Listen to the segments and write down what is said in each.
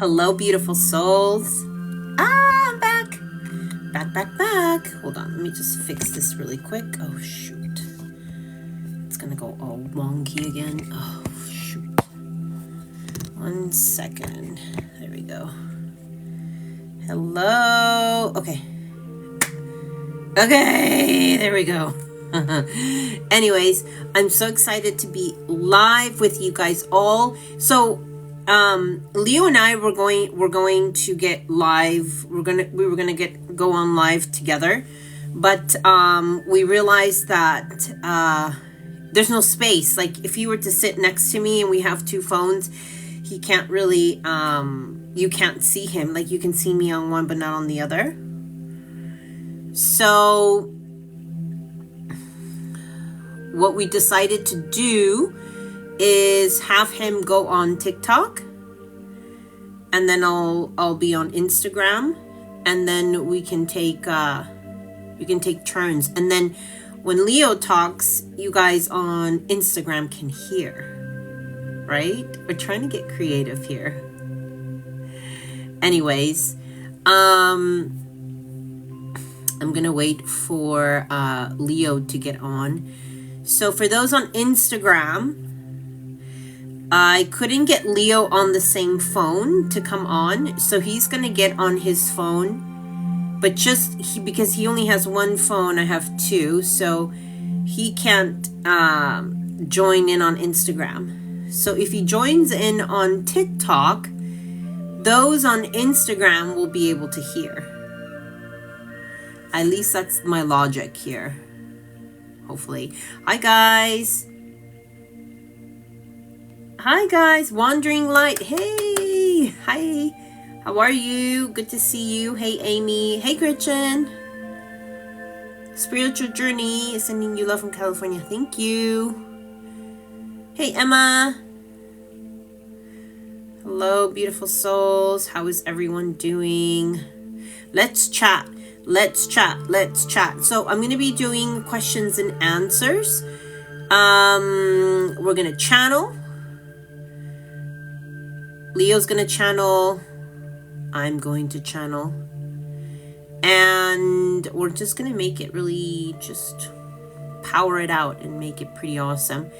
Hello, beautiful souls. I'm back. Back. Hold on, let me just fix this really quick. Oh, shoot. It's gonna go all wonky again. Oh, shoot. 1 second. There we go. Hello. Okay, there we go. Anyways, I'm so excited to be live with you guys all. So Leo and I were going to get live. We were gonna go on live together, but we realized that there's no space. Like, if you were to sit next to me and we have two phones, he can't really you can't see him. Like, you can see me on one but not on the other. So what we decided to do is have him go on TikTok, and then I'll be on Instagram, and then we can take turns, and then when Leo talks, you guys on Instagram can hear, right? We're trying to get creative here. Anyways, I'm gonna wait for Leo to get on. So for those on Instagram, I couldn't get Leo on the same phone to come on, so he's gonna get on his phone, but because he only has one phone, I have two, so he can't join in on Instagram. So if he joins in on TikTok, those on Instagram will be able to hear. At least that's my logic here. Hopefully. Hi guys, Wandering Light. Hey, hi, how are you? Good to see you. Hey Amy. Hey Gretchen. Spiritual Journey is sending you love from California. Thank you. Hey Emma. Hello, beautiful souls. How is everyone doing? Let's chat. So I'm going to be doing questions and answers. We're going to channel. Leo's going to channel. I'm going to channel. And we're just going to make it really, just power it out and make it pretty awesome.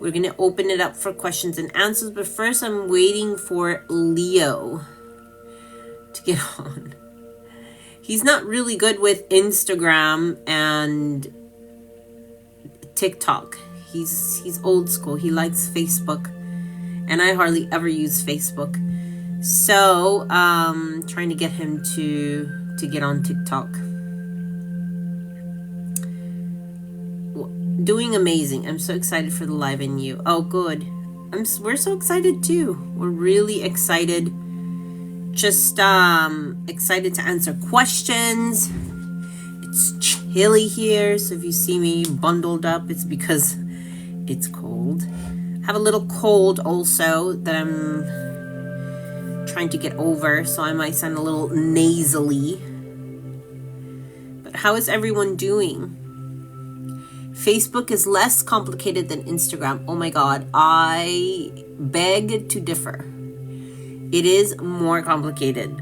We're going to open it up for questions and answers. But first, I'm waiting for Leo to get on. He's not really good with Instagram and TikTok. He's old school. He likes Facebook, and I hardly ever use Facebook. So trying to get him to get on TikTok. Doing amazing. I'm so excited for the live and you. Oh, good. We're so excited too. We're really excited. Just excited to answer questions. It's chilly here, so if you see me bundled up, it's because it's cold. I have a little cold also that I'm trying to get over, so I might sound a little nasally. But how is everyone doing? Facebook is less complicated than Instagram. Oh my God, I beg to differ. It is more complicated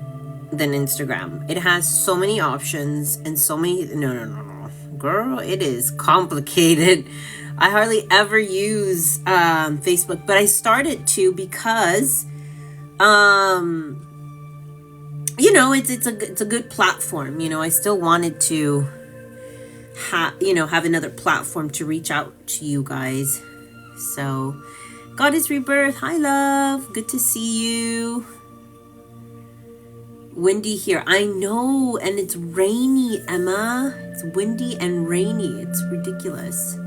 than Instagram. It has so many options and so many... No. Girl, it is complicated. I hardly ever use Facebook, but I started to because, it's a good platform. I still wanted to have another platform to reach out to you guys. So... Goddess Rebirth, hi love, good to see you. Windy here, I know, and it's rainy, Emma. It's windy and rainy, it's ridiculous.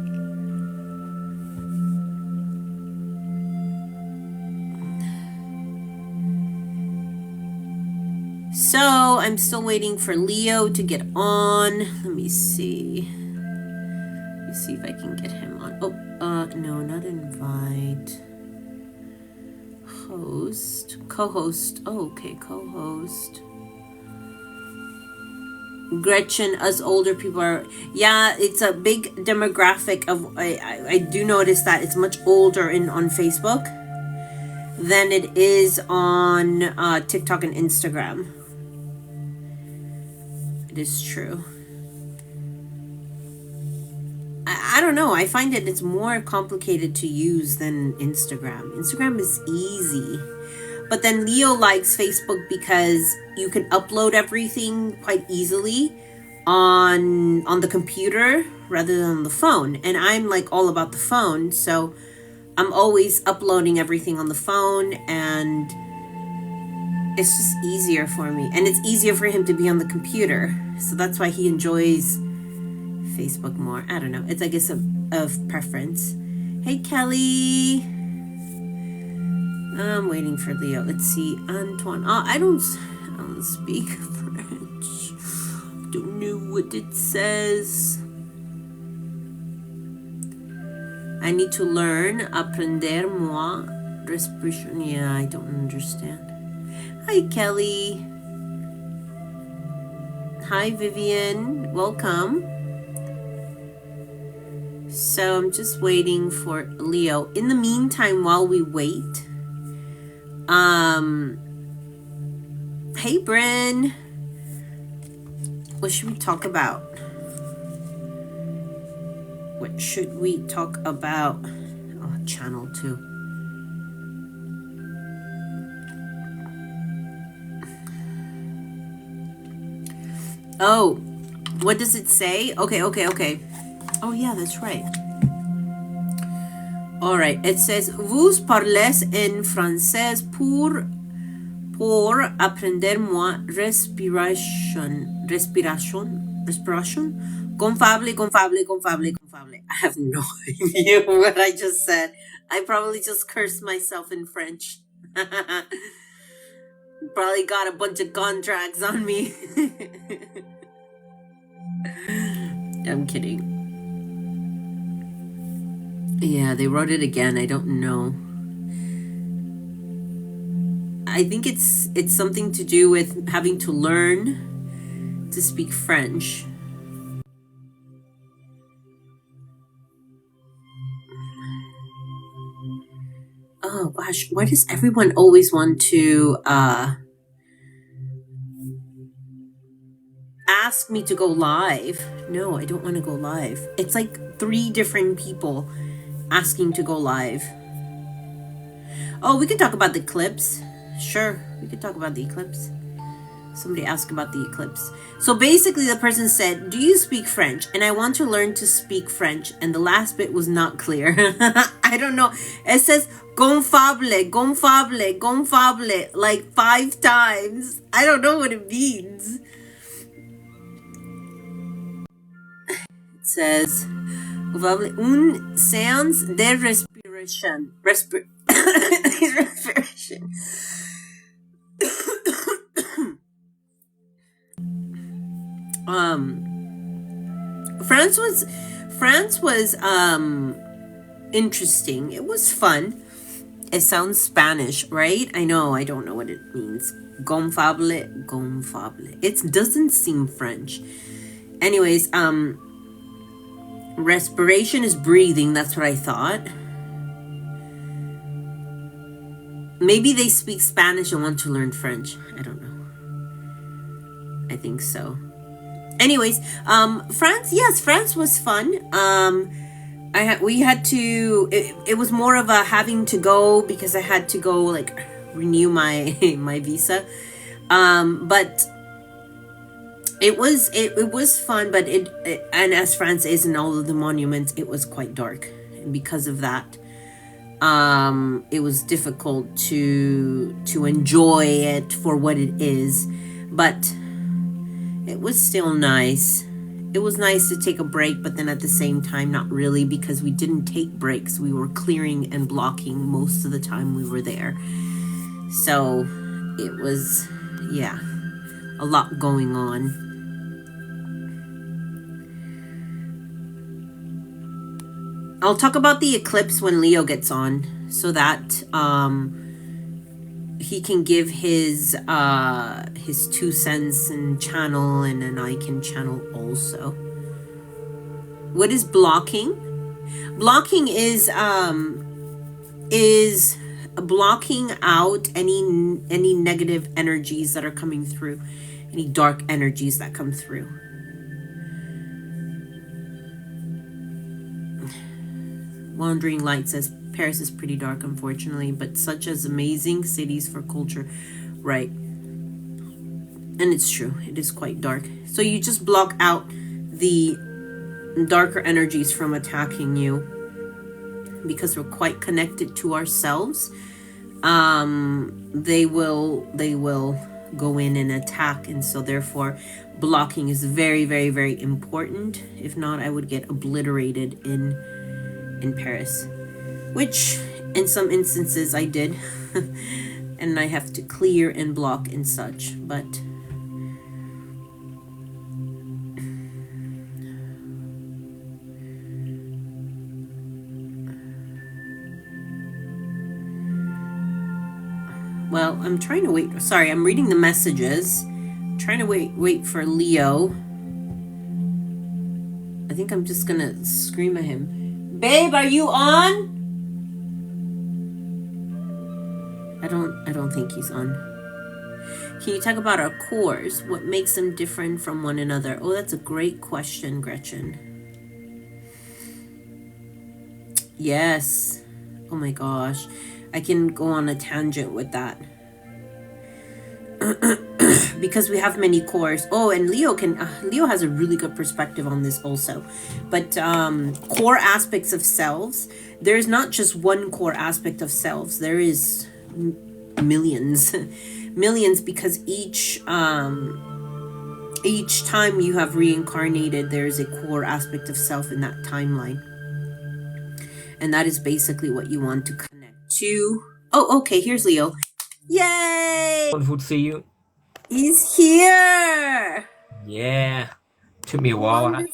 So I'm still waiting for Leo to get on. Let me see if I can get him on. No, not invite. Host, co-host. Oh, okay, co-host. Gretchen, us older people are, yeah, it's a big demographic of, I do notice that it's much older on Facebook than it is on TikTok and Instagram. It is true. I don't know. I find it's more complicated to use than Instagram. Instagram is easy. But then Leo likes Facebook because you can upload everything quite easily on the computer rather than on the phone. And I'm like all about the phone, so I'm always uploading everything on the phone, and it's just easier for me. And it's easier for him to be on the computer. So that's why he enjoys Facebook more. I don't know. It's, I guess, of preference. Hey, Kelly. I'm waiting for Leo. Let's see. Antoine. Oh, I don't speak French. Don't know what it says. I need to learn. Aprender moi. Respiration. Yeah, I don't understand. Hi, Kelly. Hi, Vivian. Welcome. So I'm just waiting for Leo. In the meantime, while we wait, hey, Bryn. What should we talk about? What should we talk about? Oh, channel 2. Oh, what does it say? Okay. Oh, yeah, that's right. All right, it says, vous parlez en français pour aprender moi respiration. Confable. I have no idea what I just said. I probably just cursed myself in French. Probably got a bunch of contracts on me. I'm kidding. Yeah, they wrote it again. I don't know. I think it's something to do with having to learn to speak French. Oh gosh, why does everyone always want to ask me to go live? No, I don't want to go live. It's like 3 different people asking to go live. Oh, we can talk about the eclipse. Sure, we can talk about the eclipse. Somebody asked about the eclipse. So basically the person said, do you speak French? And I want to learn to speak French. And the last bit was not clear. I don't know. It says gonfable, like 5 times. I don't know what it means. It says un séance de respiration. Respiration. France was interesting. It was fun. It sounds Spanish, right? I know, I don't know what it means. Gonfable. It doesn't seem French. Anyways, respiration is breathing, that's what I thought. Maybe they speak Spanish and want to learn French. I don't know. I think so. Anyways, France, yes, France was fun. We had to, it was more of a having to go because I had to go like renew my visa. But it was fun, but and as France is in all of the monuments, it was quite dark. And because of that, it was difficult to enjoy it for what it is, but it was still nice. It was nice to take a break, but then at the same time, not really, because we didn't take breaks. We were clearing and blocking most of the time we were there. So it was, yeah, a lot going on. I'll talk about the eclipse when Leo gets on, so that he can give his 2 cents and channel, and then I can channel also. What is blocking? Blocking is blocking out any negative energies that are coming through, any dark energies that come through. Wandering Light says Paris is pretty dark, unfortunately, but such as amazing cities for culture. Right. And it's true, it is quite dark. So you just block out the darker energies from attacking you, because we're quite connected to ourselves. They will go in and attack, and so therefore blocking is very, very, very important. If not, I would get obliterated in Paris, which in some instances I did. And I have to clear and block and such, but well, I'm trying to wait. Sorry, I'm reading the messages. I'm trying to wait for Leo. I think I'm just gonna scream at him. Babe, are you on? I don't think he's on. Can you talk about our cores? What makes them different from one another? Oh, that's a great question, Gretchen. Yes. Oh my gosh. I can go on a tangent with that. Because we have many cores. Oh, and Leo has a really good perspective on this also. But core aspects of selves, there's not just one core aspect of selves. There is millions. Millions, because each time you have reincarnated, there's a core aspect of self in that timeline. And that is basically what you want to connect to. Oh, okay, here's Leo. Yay! Wonderful to see you. He's here! Yeah. Took me a while. I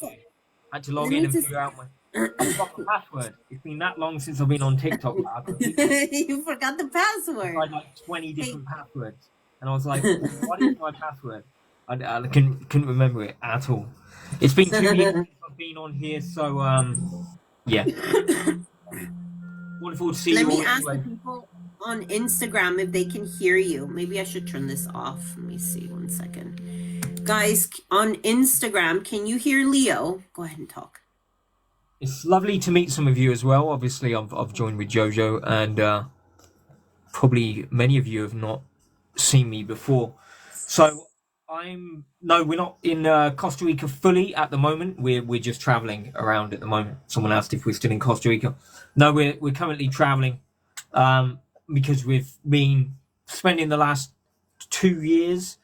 had to log in and figure out I forgot my password. It's been that long since I've been on TikTok. You forgot the password. I tried like 20 different passwords. And I was like, what is my password? I couldn't remember it at all. It's been 2 years since I've been on here, so yeah. Wonderful to see you. Let me ask the people on Instagram if they can hear you. Maybe I should turn this off. Let me see, 1 second. Guys, on Instagram, can you hear Leo? Go ahead and talk. It's lovely to meet some of you as well. Obviously, I've joined with JoJo, and probably many of you have not seen me before. So we're not in Costa Rica fully at the moment. We're just traveling around at the moment. Someone asked if we're still in Costa Rica. No, we're currently traveling because we've been spending the last 2 years,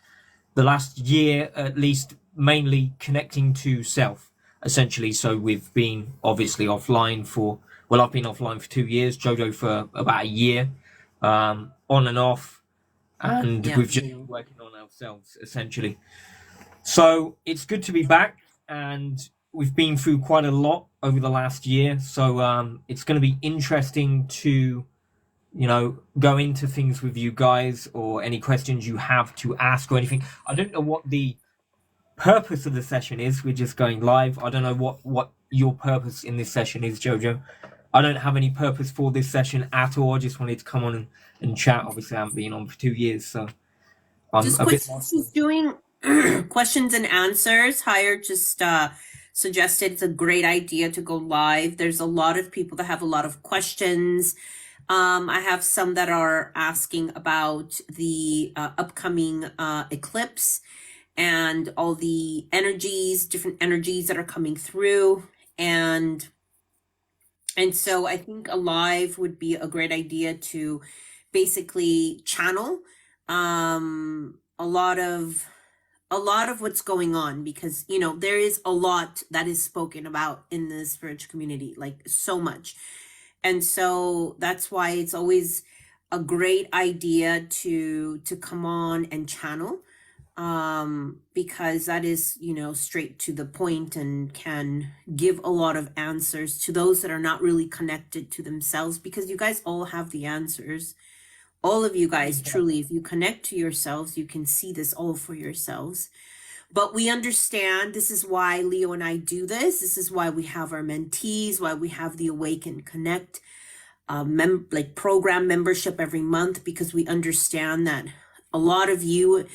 the last year at least, mainly connecting to self, essentially. So we've been obviously offline I've been offline for 2 years, JoJo for about a year, on and off, and we've just been working on ourselves, essentially. So it's good to be back, and we've been through quite a lot over the last year. So it's going to be interesting to, go into things with you guys, or any questions you have to ask or anything. I don't know what the purpose of the session is. We're just going live. I don't know what your purpose in this session is, JoJo. I don't have any purpose for this session at all. I just wanted to come on and chat. Obviously, I haven't been on for 2 years, so I'm just a bit. She's doing questions and answers. Hire just suggested it's a great idea to go live. There's a lot of people that have a lot of questions. I have some that are asking about the upcoming eclipse and all the different energies that are coming through. And so I think a live would be a great idea to basically channel a lot of what's going on, because there is a lot that is spoken about in the spiritual community, like so much. And so that's why it's always a great idea to come on and channel, because that is straight to the point and can give a lot of answers to those that are not really connected to themselves, because you guys all have the answers. All of you guys, truly, if you connect to yourselves, you can see this all for yourselves. But we understand, this is why Leo and I do this. This is why we have our mentees, why we have the Awaken Connect like program membership every month, because we understand that a lot of you,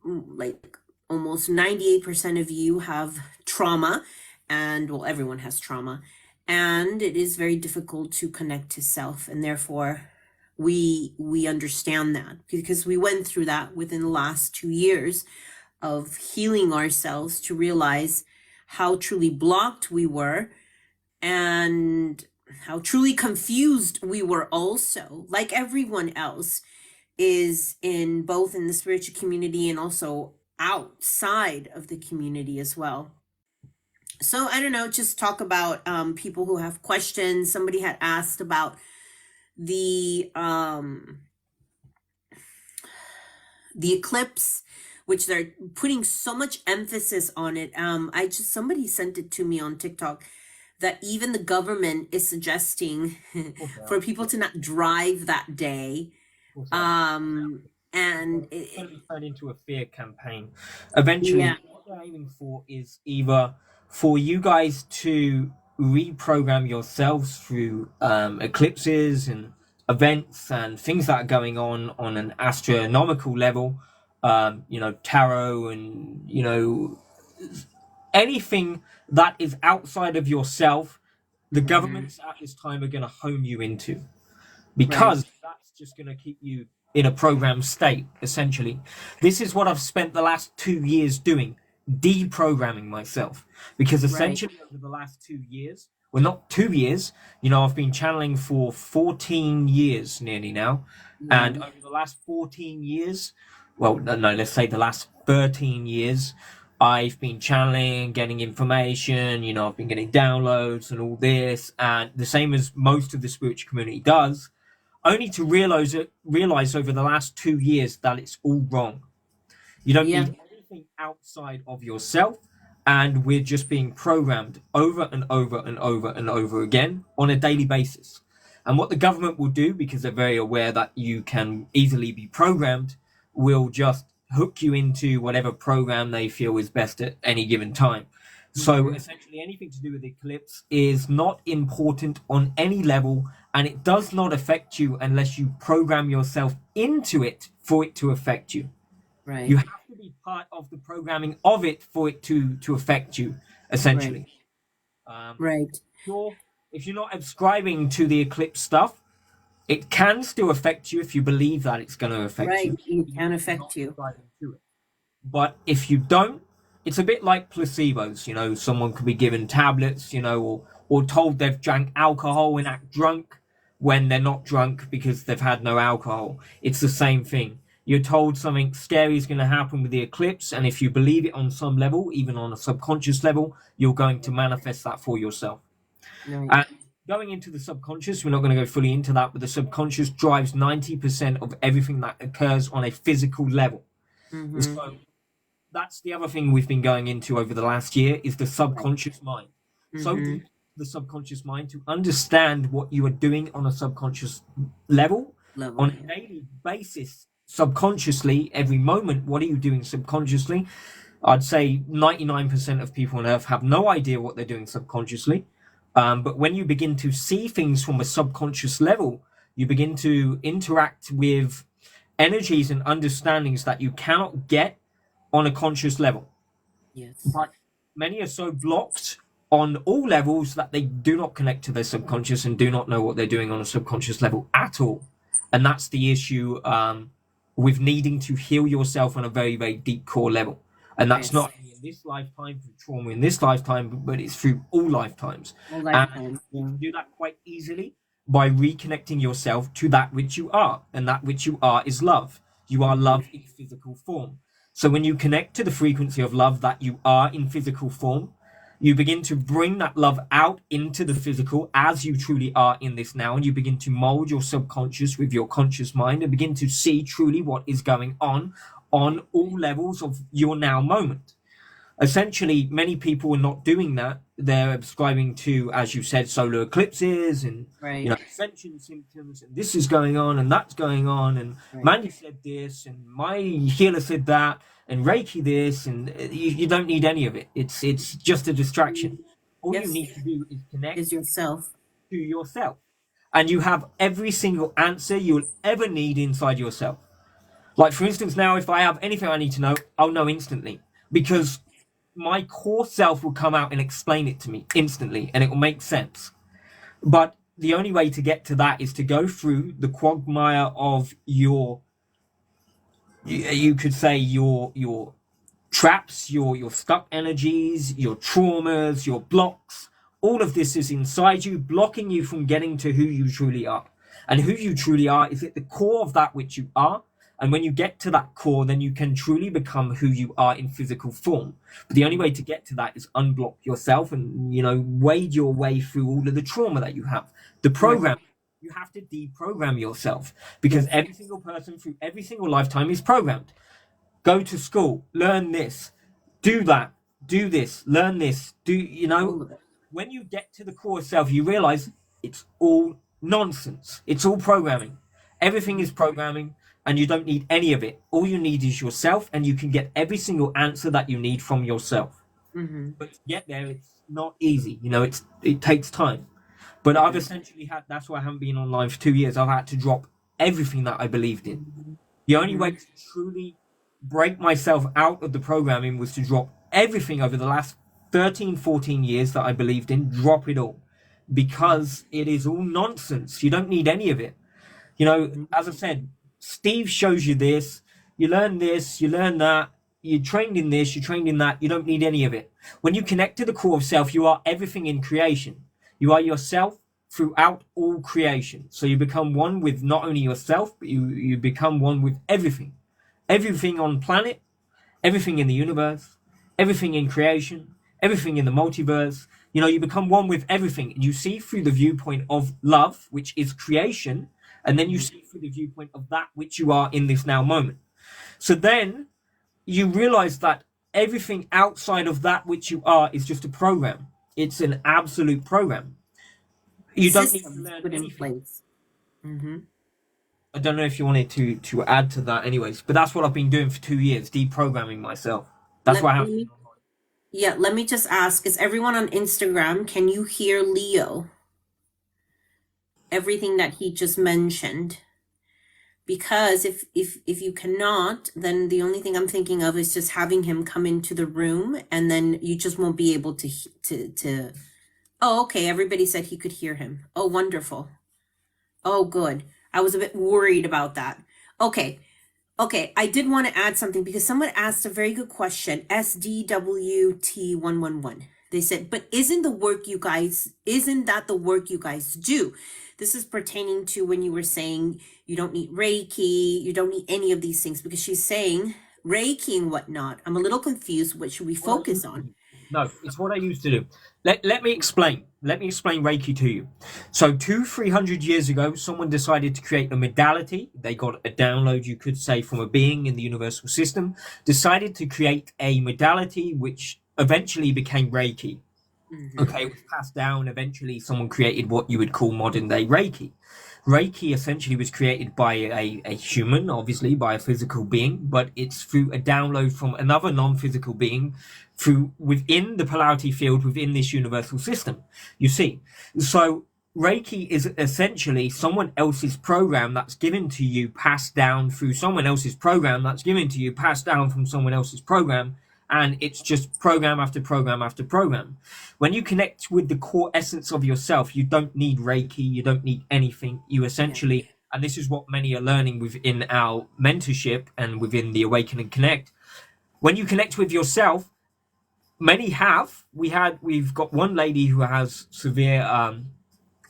like almost 98% of you, have trauma. And well, everyone has trauma, and it is very difficult to connect to self, and therefore we understand that, because we went through that within the last 2 years of healing ourselves to realize how truly blocked we were, and how truly confused we were, also like everyone else is, in both in the spiritual community and also outside of the community as well. So I don't know, just talk about people who have questions. Somebody had asked about the the eclipse, which they're putting so much emphasis on it. I just, somebody sent it to me on TikTok, that even the government is suggesting for people to not drive that day. Um, and It's going it, to be turned into a fear campaign. Eventually, yeah, what they're aiming for is either for you guys to reprogram yourselves through eclipses and events and things that are going on an astronomical level, tarot and, anything that is outside of yourself, the hmm, governments at this time are going to home you into, right, because that's just going to keep you in a programmed state, essentially. This is what I've spent the last 2 years doing, deprogramming myself. Because right, essentially, over the last 2 years, well, not 2 years, I've been channeling for 14 years nearly now. yeah, And over the last 14 years, well, no, let's say the last 13 years, I've been channeling, getting information, I've been getting downloads and all this. And the same as most of the spiritual community does, only to realize over the last 2 years that it's all wrong. You don't yeah, need anything outside of yourself, and we're just being programmed over and over and over and over again on a daily basis. And what the government will do, because they're very aware that you can easily be programmed, will just hook you into whatever program they feel is best at any given time. So hmm, essentially, anything to do with Eclipse is not important on any level, and it does not affect you unless you program yourself into it for it to affect you. You right, have to be part of the programming of it for it to affect you, right, essentially. right, Sure, if you're not subscribing to the Eclipse stuff, it can still affect you if you believe that it's going to affect right. you, It even can if you're not affect you. subscribing to it. But if you don't, it's a bit like placebos. Someone could be given tablets, or told they've drank alcohol and act drunk when they're not drunk because they've had no alcohol. It's the same thing. You're told something scary is going to happen with the eclipse, and if you believe it on some level, even on a subconscious level, you're going to manifest that for yourself. Right. And going into the subconscious, we're not going to go fully into that, but the subconscious drives 90% of everything that occurs on a physical level. Mm-hmm. So that's the other thing we've been going into over the last year, is the Right. subconscious mind. So Mm-hmm. deep the subconscious mind to understand what you are doing on a subconscious level, Level, on a yeah. daily basis, subconsciously, every moment. What are you doing subconsciously? I'd say 99% of people on earth have no idea what they're doing subconsciously. But when you begin to see things from a subconscious level, you begin to interact with energies and understandings that you cannot get on a conscious level. Yes. But many are so blocked on all levels that they do not connect to their subconscious and do not know what they're doing on a subconscious level at all. And that's the issue, with needing to heal yourself on a very, very deep core level. And that's Yes. not only in this lifetime, through trauma in this lifetime, but it's through all lifetimes. All And lifetime. you Yeah. can do that quite easily by reconnecting yourself to that which you are. And that which you are is love. You are Mm-hmm. love in physical form. So when you connect to the frequency of love that you are in physical form, you begin to bring that love out into the physical as you truly are in this now, and you begin to mold your subconscious with your conscious mind and begin to see truly what is going on all levels of your now moment. Essentially, many people are not doing that. They're subscribing to, as you said, solar eclipses and, Right. ascension symptoms, and this is going on and that's going on, and Right. Mandy said this and my healer said that and Reiki this, and you don't need any of it. It's just a distraction. Mm. All you Yes. need to do is connect Is yourself. to yourself. and you have every single answer you'll ever need inside yourself. Like, for instance, now if I have anything I need to know, I'll know instantly because my core self will come out and explain it to me instantly and it will make sense. But the only way to get to that is to go through the quagmire of your, you could say, your traps, your stuck energies, your traumas, your blocks. All of this is inside you, blocking you from getting to who you truly are. And who you truly are is at the core of that which you are. And when you get to that core, then you can truly become who you are in physical form. But the only way to get to that is unblock yourself and, wade your way through all of the trauma that you have. The Right. program, you have to deprogram yourself because Yes. every single person through every single lifetime is programmed. Go to school, learn this, do that, do this, learn this, All of it. when you get to the core self, you realize it's all nonsense. It's all programming. Everything is programming, and you don't need any of it. All you need is yourself, and you can get every single answer that you need from yourself. Mm-hmm. But to get there, it's not easy. It takes time. But I've Yes. essentially had. That's why I haven't been online for 2 years. I've had to drop everything that I believed in. The only Mm-hmm. way to truly break myself out of the programming was to drop everything over the last 13, 14 years that I believed in, drop it all. Because it is all nonsense. You don't need any of it. As I said, Steve shows you this, you learn that, you trained in this, you trained in that, you don't need any of it. When you connect to the core of self, you are everything in creation. You are yourself throughout all creation. So you become one with not only yourself, but you become one with everything. Everything on planet, everything in the universe, everything in creation, everything in the multiverse. You become one with everything. You see through the viewpoint of love, which is creation, and then you see through the viewpoint of that which you are in this now moment. So then you realize that everything outside of that which you are is just a program. It's an absolute program. You don't need to Systems learn put in anything. place. Mm-hmm. I don't know if you wanted to add to that, anyways, but that's what I've been doing for 2 years, deprogramming myself. That's why I Let have. me, yeah, let me just ask, is everyone on Instagram, can you hear Leo? Everything that he just mentioned? Because if you cannot, then the only thing I'm thinking of is just having him come into the room, and then you just won't be able to. Oh, okay. Everybody said he could hear him. Oh, wonderful. Oh, good. I was a bit worried about that. Okay. Okay, I did want to add something because someone asked a very good question. SDWT111. They said, but isn't that the work you guys do? This is pertaining to when you were saying you don't need Reiki, you don't need any of these things, because she's saying Reiki and whatnot. I'm a little confused. What should we What I focus used to on? do. No, it's what I used to do. Let me explain. Let me explain Reiki to you. So 300 years ago, someone decided to create a modality. They got a download, you could say, from a being in the universal system, decided to create a modality which eventually became Reiki. Mm-hmm. Okay, it was passed down. Eventually, someone created what you would call modern day Reiki. Reiki essentially was created by a human, obviously by a physical being, but it's through a download from another non-physical being through within the polarity field within this universal system. You see, so Reiki is essentially someone else's program that's given to you, passed down through someone else's program that's given to you, passed down from someone else's program, and it's just program after program after program. When you connect with the core essence of yourself, you don't need Reiki, you don't need anything. You Yeah. essentially, and this is what many are learning within our mentorship and within the Awaken and Connect. When you connect with yourself, many have. We've got one lady who has severe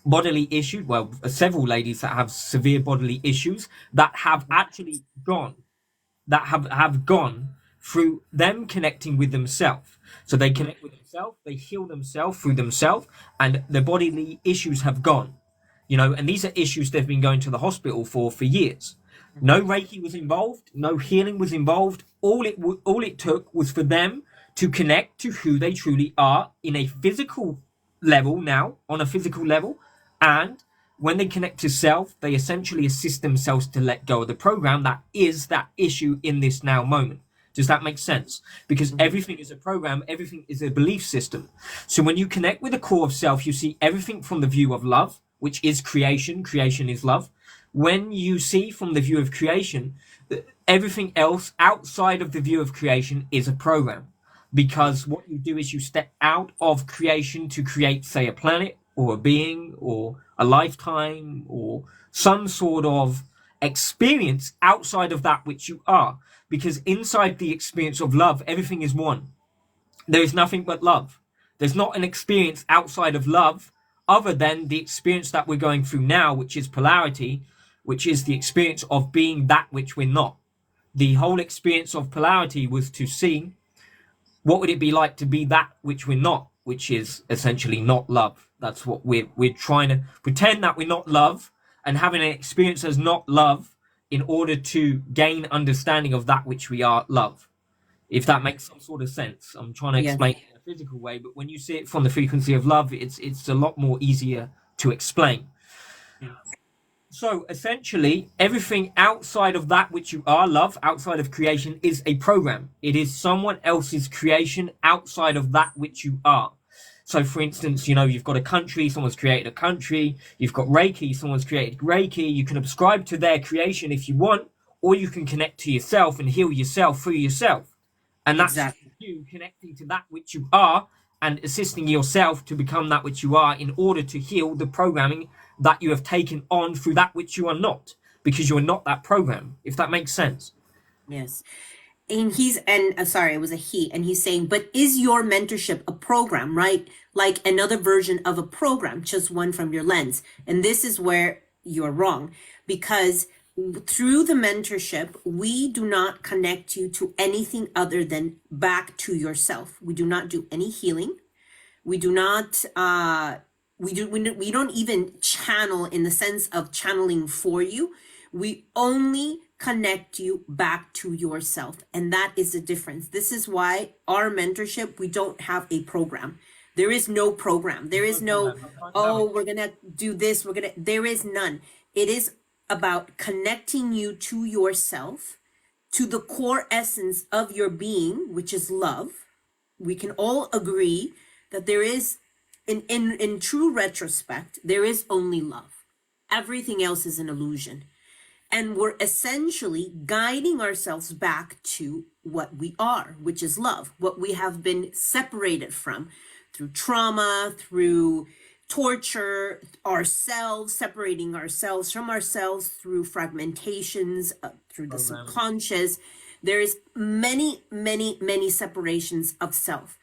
bodily issues. Well, several ladies that have severe bodily issues that have actually gone that have gone through them connecting with themselves. So they connect with themselves, they heal themselves through themselves, and their bodily issues have gone. And these are issues they've been going to the hospital for years. No Mm-hmm. Reiki was involved, no healing was involved. All it took was for them to connect to who they truly are in a physical level now, on a physical level, and when they connect to self, they essentially assist themselves to let go of the program that is that issue in this now moment. Does that make sense? Because Mm-hmm. everything is a program, everything is a belief system. So when you connect with the core of self, you see everything from the view of love, which is creation. Creation is love. When you see from the view of creation, everything else outside of the view of creation is a program. Because what you do is you step out of creation to create, say, a planet or a being or a lifetime or some sort of experience outside of that which you are. Because inside the experience of love, everything is one. There is nothing but love. There's not an experience outside of love other than the experience that we're going through now, which is polarity, which is the experience of being that which we're not. The whole experience of polarity was to see what would it be like to be that which we're not, which is essentially not love. That's what we're trying to pretend that we're not love and having an experience as not love in order to gain understanding of that which we are love. If that makes some sort of sense. I'm trying to Yes. explain it in a physical way, but when you see it from the frequency of love, it's a lot more easier to explain. So essentially, everything outside of that which you are, love, outside of creation, is a program. It is someone else's creation outside of that which you are. So, for instance, you've got a country, someone's created a country. You've got Reiki, someone's created Reiki. You can subscribe to their creation if you want, or you can connect to yourself and heal yourself through yourself. And that's Exactly. you connecting to that which you are and assisting yourself to become that which you are in order to heal the programming that you have taken on through that which you are not, because you are not that program, if that makes sense. Yes. And sorry, it was a he, and he's saying, but is your mentorship a program, right? Like another version of a program, just one from your lens. And this is where you're wrong, because through the mentorship, we do not connect you to anything other than back to yourself. We do not do any healing. We do not we don't even channel in the sense of channeling for you. We only connect you back to yourself, and that is the difference. This is why our mentorship, we don't have a program. There is no program. There is no, oh, we're gonna do this, there is none. It is about connecting you to yourself, to the core essence of your being, which is love. We can all agree that there is, in true retrospect, there is only love. Everything else is an illusion. And we're essentially guiding ourselves back to what we are, which is love, what we have been separated from through trauma, through torture, ourselves, separating ourselves from ourselves through fragmentations, through the subconscious. There is many, many, many separations of self.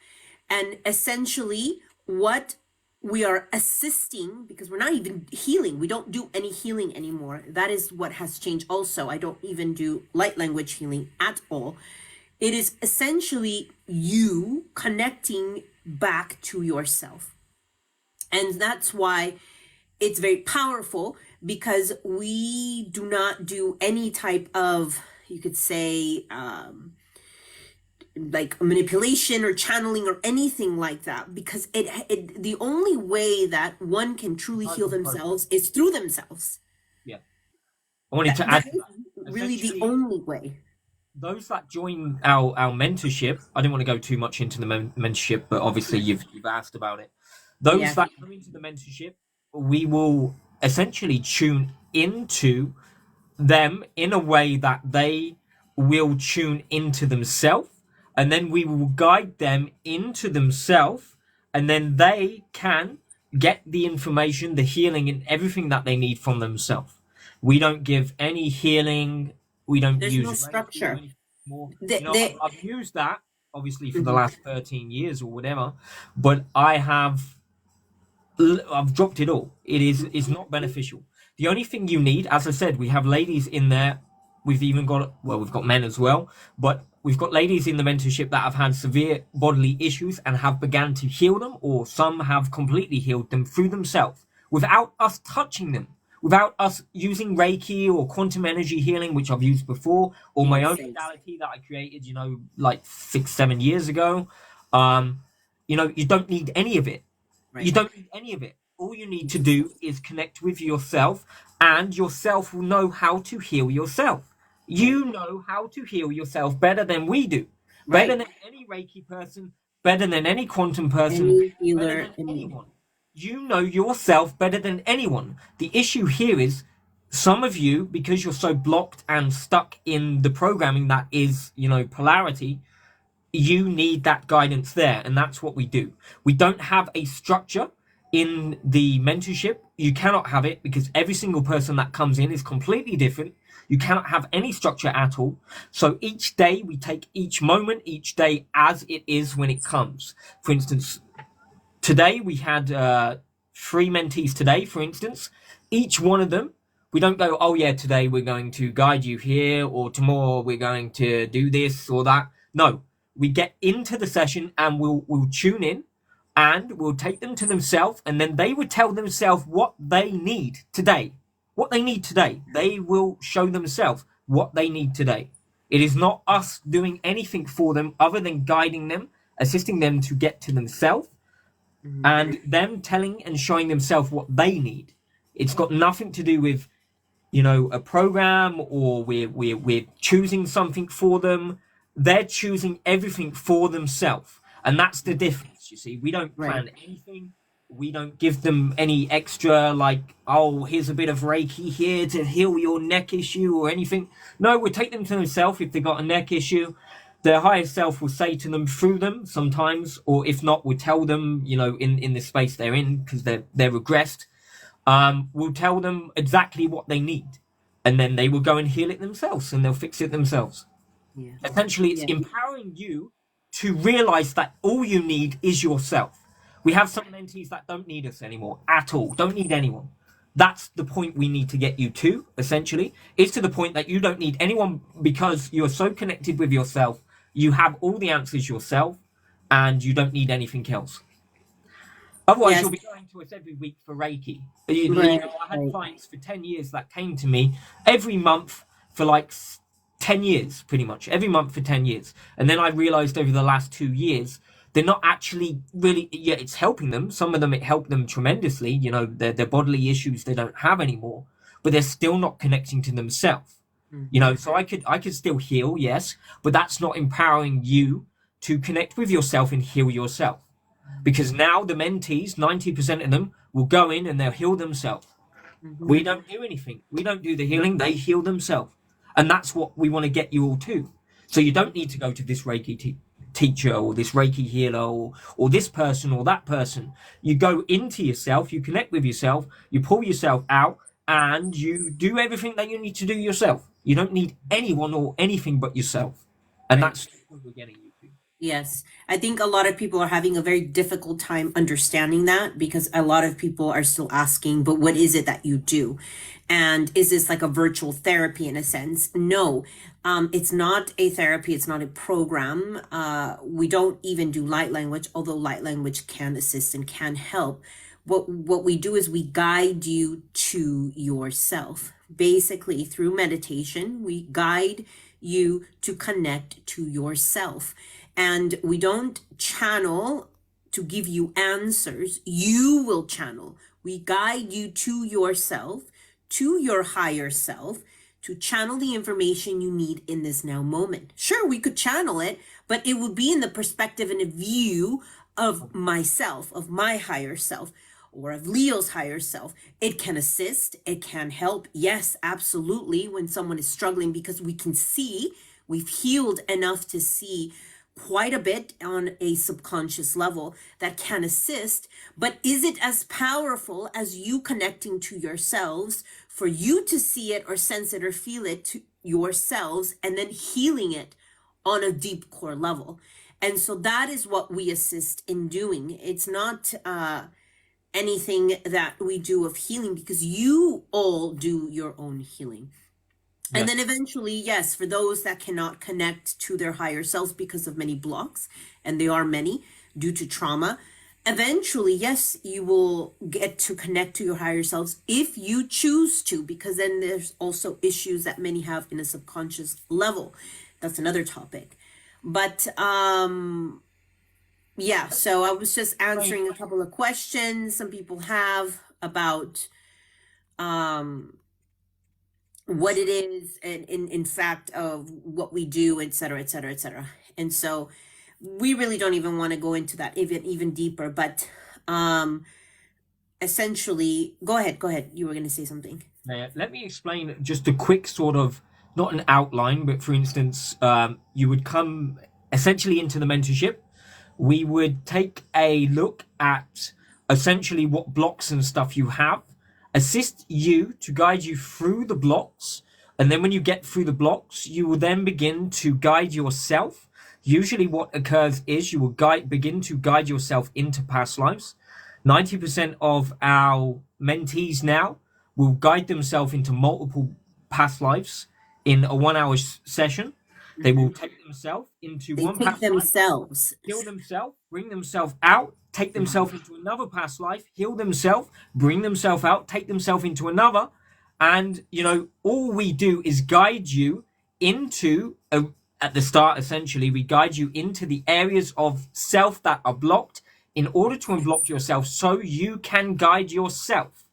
And essentially, what we are assisting, because we're not even healing, we don't do any healing anymore. That is what has changed also. I don't even do light language healing at all. It is essentially you connecting back to yourself. And that's why it's very powerful, because we do not do any type of, you could say, like manipulation or channeling or anything like that, because the only way that one can truly heal themselves is through themselves. Yeah. I wanted to That add is that. really the Essentially, only way. those that join our mentorship, I didn't want to go too much into the mentorship, but obviously you've asked about it. Those Yeah. that come into the mentorship, we will essentially tune into them in a way that they will tune into themselves, and then we will guide them into themselves, and then they can get the information, the healing, and everything that they need from themselves. We don't give any healing. We don't There's no use Reiki or structure. anything more. I've used that obviously for the Mhm. last 13 years or whatever, but I've dropped it all. It's not beneficial. The only thing you need, as I said, we have ladies in there. We've got men as well, but we've got ladies in the mentorship that have had severe bodily issues and have began to heal them, or some have completely healed them through themselves without us touching them, without us using Reiki or quantum energy healing, which I've used before, or my Yes. own modality that I created, like 6, 7 years ago. You don't need any of it. You Right. don't need any of it. All you need to do is connect with yourself, and yourself will know how to heal yourself. Right. You know how to heal yourself better than we do, better Right. than any Reiki person, better than any quantum person, Any better healer, than any. anyone. you know yourself better than anyone. The issue here is some of you, because you're so blocked and stuck in the programming that is, polarity, you need that guidance there, and that's what we do. We don't have a structure in the mentorship. You cannot have it because every single person that comes in is completely different. You cannot have any structure at all. So each day we take each moment, each day as it is when it comes. For instance, today we had 3 mentees today, for instance. Each one of them, we don't go, oh yeah, today we're going to guide you here, or tomorrow we're going to do this or that. No, we get into the session and we'll tune in and we'll take them to themselves, and then they would tell themselves what they need today. What they need today. They will show themselves what they need today. It is not us doing anything for them other than guiding them, assisting them to get to themselves, and them telling and showing themselves what they need. It's got nothing to do with, a program, or we're choosing something for them. They're choosing everything for themselves, and that's the difference. You see, we don't Right. plan anything. We don't give them any extra, like, oh, here's a bit of Reiki here to heal your neck issue or anything. No, we take them to themselves. If they've got a neck issue, their higher self will say to them through them sometimes, or if not, we'll tell them, in the space they're in, because they're regressed. We'll tell them exactly what they need, and then they will go and heal it themselves, and they'll fix it themselves. Yes. Essentially, it's Yes. empowering you to realize that all you need is yourself. We have some mentees that don't need us anymore at all, don't need anyone. That's the point we need to get you to, essentially, is to the point that you don't need anyone because you're so connected with yourself. You have all the answers yourself, and you don't need anything else. Otherwise, Yes. you'll be going to us every week for Reiki. Right. I had Right. clients for 10 years that came to me every month for like 10 years, pretty much. Every month for 10 years. And then I realized over the last 2 years, they're not actually really, yeah, it's helping them. Some of them, it helped them tremendously. Their bodily issues they don't have anymore, but they're still not connecting to themselves. So I could still heal, yes, but that's not empowering you to connect with yourself and heal yourself. Because now the mentees, 90% of them, will go in and they'll heal themselves. Mm-hmm. We don't do anything. We don't do the healing. They heal themselves. And that's what we want to get you all to. So you don't need to go to this Reiki teacher or this Reiki healer or this person or that person. You go into yourself, you connect with yourself, you pull yourself out, and you do everything that you need to do yourself. You don't need anyone or anything but yourself. And Right. that's what we're getting you to. Yes. I think a lot of people are having a very difficult time understanding that, because a lot of people are still asking, but what is it that you do? And is this like a virtual therapy in a sense? No, it's not a therapy. It's not a program. We don't even do light language, although light language can assist and can help. What we do is we guide you to yourself. Basically, through meditation, we guide you to connect to yourself. And we don't channel to give you answers. You will channel. We guide you to yourself, to your higher self, to channel the information you need in this now moment. Sure, we could channel it, but it would be in the perspective and a view of myself, of my higher self, or of Leo's higher self. It can assist, it can help. Yes, absolutely, when someone is struggling, because we can see, we've healed enough to see quite a bit on a subconscious level that can assist. But is it as powerful as you connecting to yourselves for you to see it or sense it or feel it to yourselves and then healing it on a deep core level? And so that is what we assist in doing. It's not anything that we do of healing, because you all do your own healing. And Yes. then eventually, yes, for those that cannot connect to their higher selves because of many blocks, and there are many due to trauma, eventually, yes, you will get to connect to your higher selves if you choose to, because then there's also issues that many have in a subconscious level. That's another topic. But yeah, so I was just Right. answering a couple of questions some people have about um what it is, and in fact of what we do, et cetera, et cetera, et cetera. And so we really don't even want to go into that even deeper, but um essentially, go ahead. You were going to say something. Let me explain just a quick sort of, not an outline, but for instance, you would come essentially into the mentorship. We would take a look at essentially what blocks and stuff you have, assist you to guide you through the blocks. And then when you get through the blocks, you will then begin to guide yourself. Usually, what occurs is you will begin to guide yourself into past lives. 90% of our mentees now will guide themselves into multiple past lives in a 1 hour session. They will take themselves into They one take past life, themselves. heal themselves, bring themselves out, take themselves into another past life, heal themselves, bring themselves out, take themselves into another. And, all we do is guide you into, at the start, essentially, we guide you into the areas of self that are blocked in order to unblock yourself so you can guide yourself.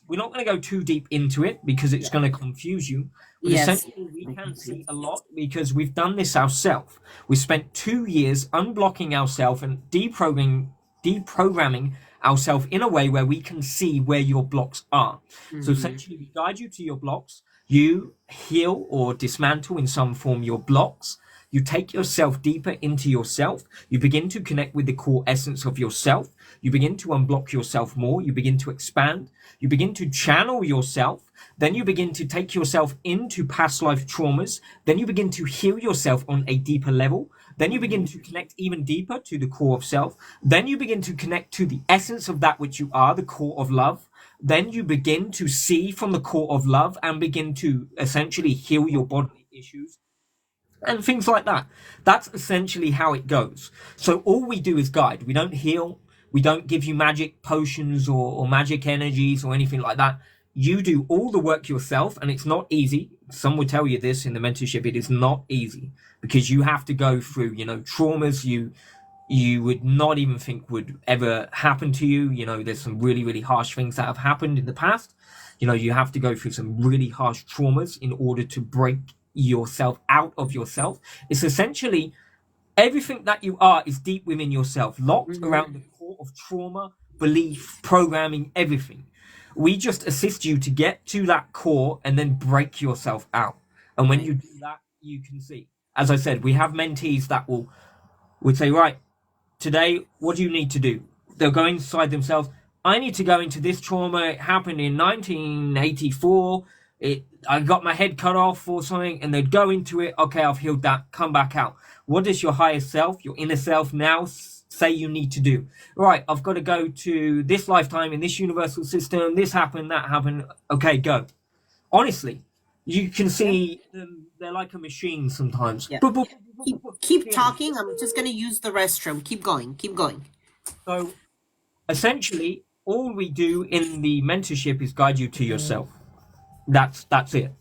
We're not going to go too deep into it because it's Yeah. going to confuse you. But Yes. essentially, we can see a lot because we've done this ourselves. We spent 2 years unblocking ourselves and deprogramming ourselves in a way where we can see where your blocks are. So Mm-hmm. essentially, we guide you to your blocks. You heal or dismantle in some form your blocks. You take yourself deeper into yourself. You begin to connect with the core essence of yourself. You begin to unblock yourself more. You begin to expand. You begin to channel yourself. Then you begin to take yourself into past life traumas. Then you begin to heal yourself on a deeper level. Then you begin to connect even deeper to the core of self. Then you begin to connect to the essence of that which you are, the core of love. Then you begin to see from the core of love and begin to essentially heal your bodily issues and things like that. That's essentially how it goes. So all we do is guide. We don't heal. We don't give you magic potions or magic energies or anything like that. You do all the work yourself, and it's not easy. Some will tell you this in the mentorship. It is not easy because you have to go through, traumas you would not even think would ever happen to you. There's some really, really harsh things that have happened in the past. You have to go through some really harsh traumas in order to break yourself out of yourself. It's essentially everything that you are is deep within yourself, locked Mm-hmm. around the core of trauma, belief, programming, everything. We just assist you to get to that core and then break yourself out. And when Right. you do that, you can see. As I said, we have mentees that would say, right, today, what do you need to do? They'll go inside themselves. I need to go into this trauma. It happened in 1984. I got my head cut off or something, and they'd go into it. Okay, I've healed that. Come back out. What does your higher self, your inner self, now say you need to do? Right, I've got to go to this lifetime in this universal system. This happened, that happened. Okay, go. Honestly, you can Yeah. see them. They're like a machine sometimes. Yeah. Boop, boop, boop, boop, boop, boop. Keep Clearly. talking. I'm just gonna use the restroom. Keep going. Keep going. So essentially all we do in the mentorship is guide you to yourself. That's it,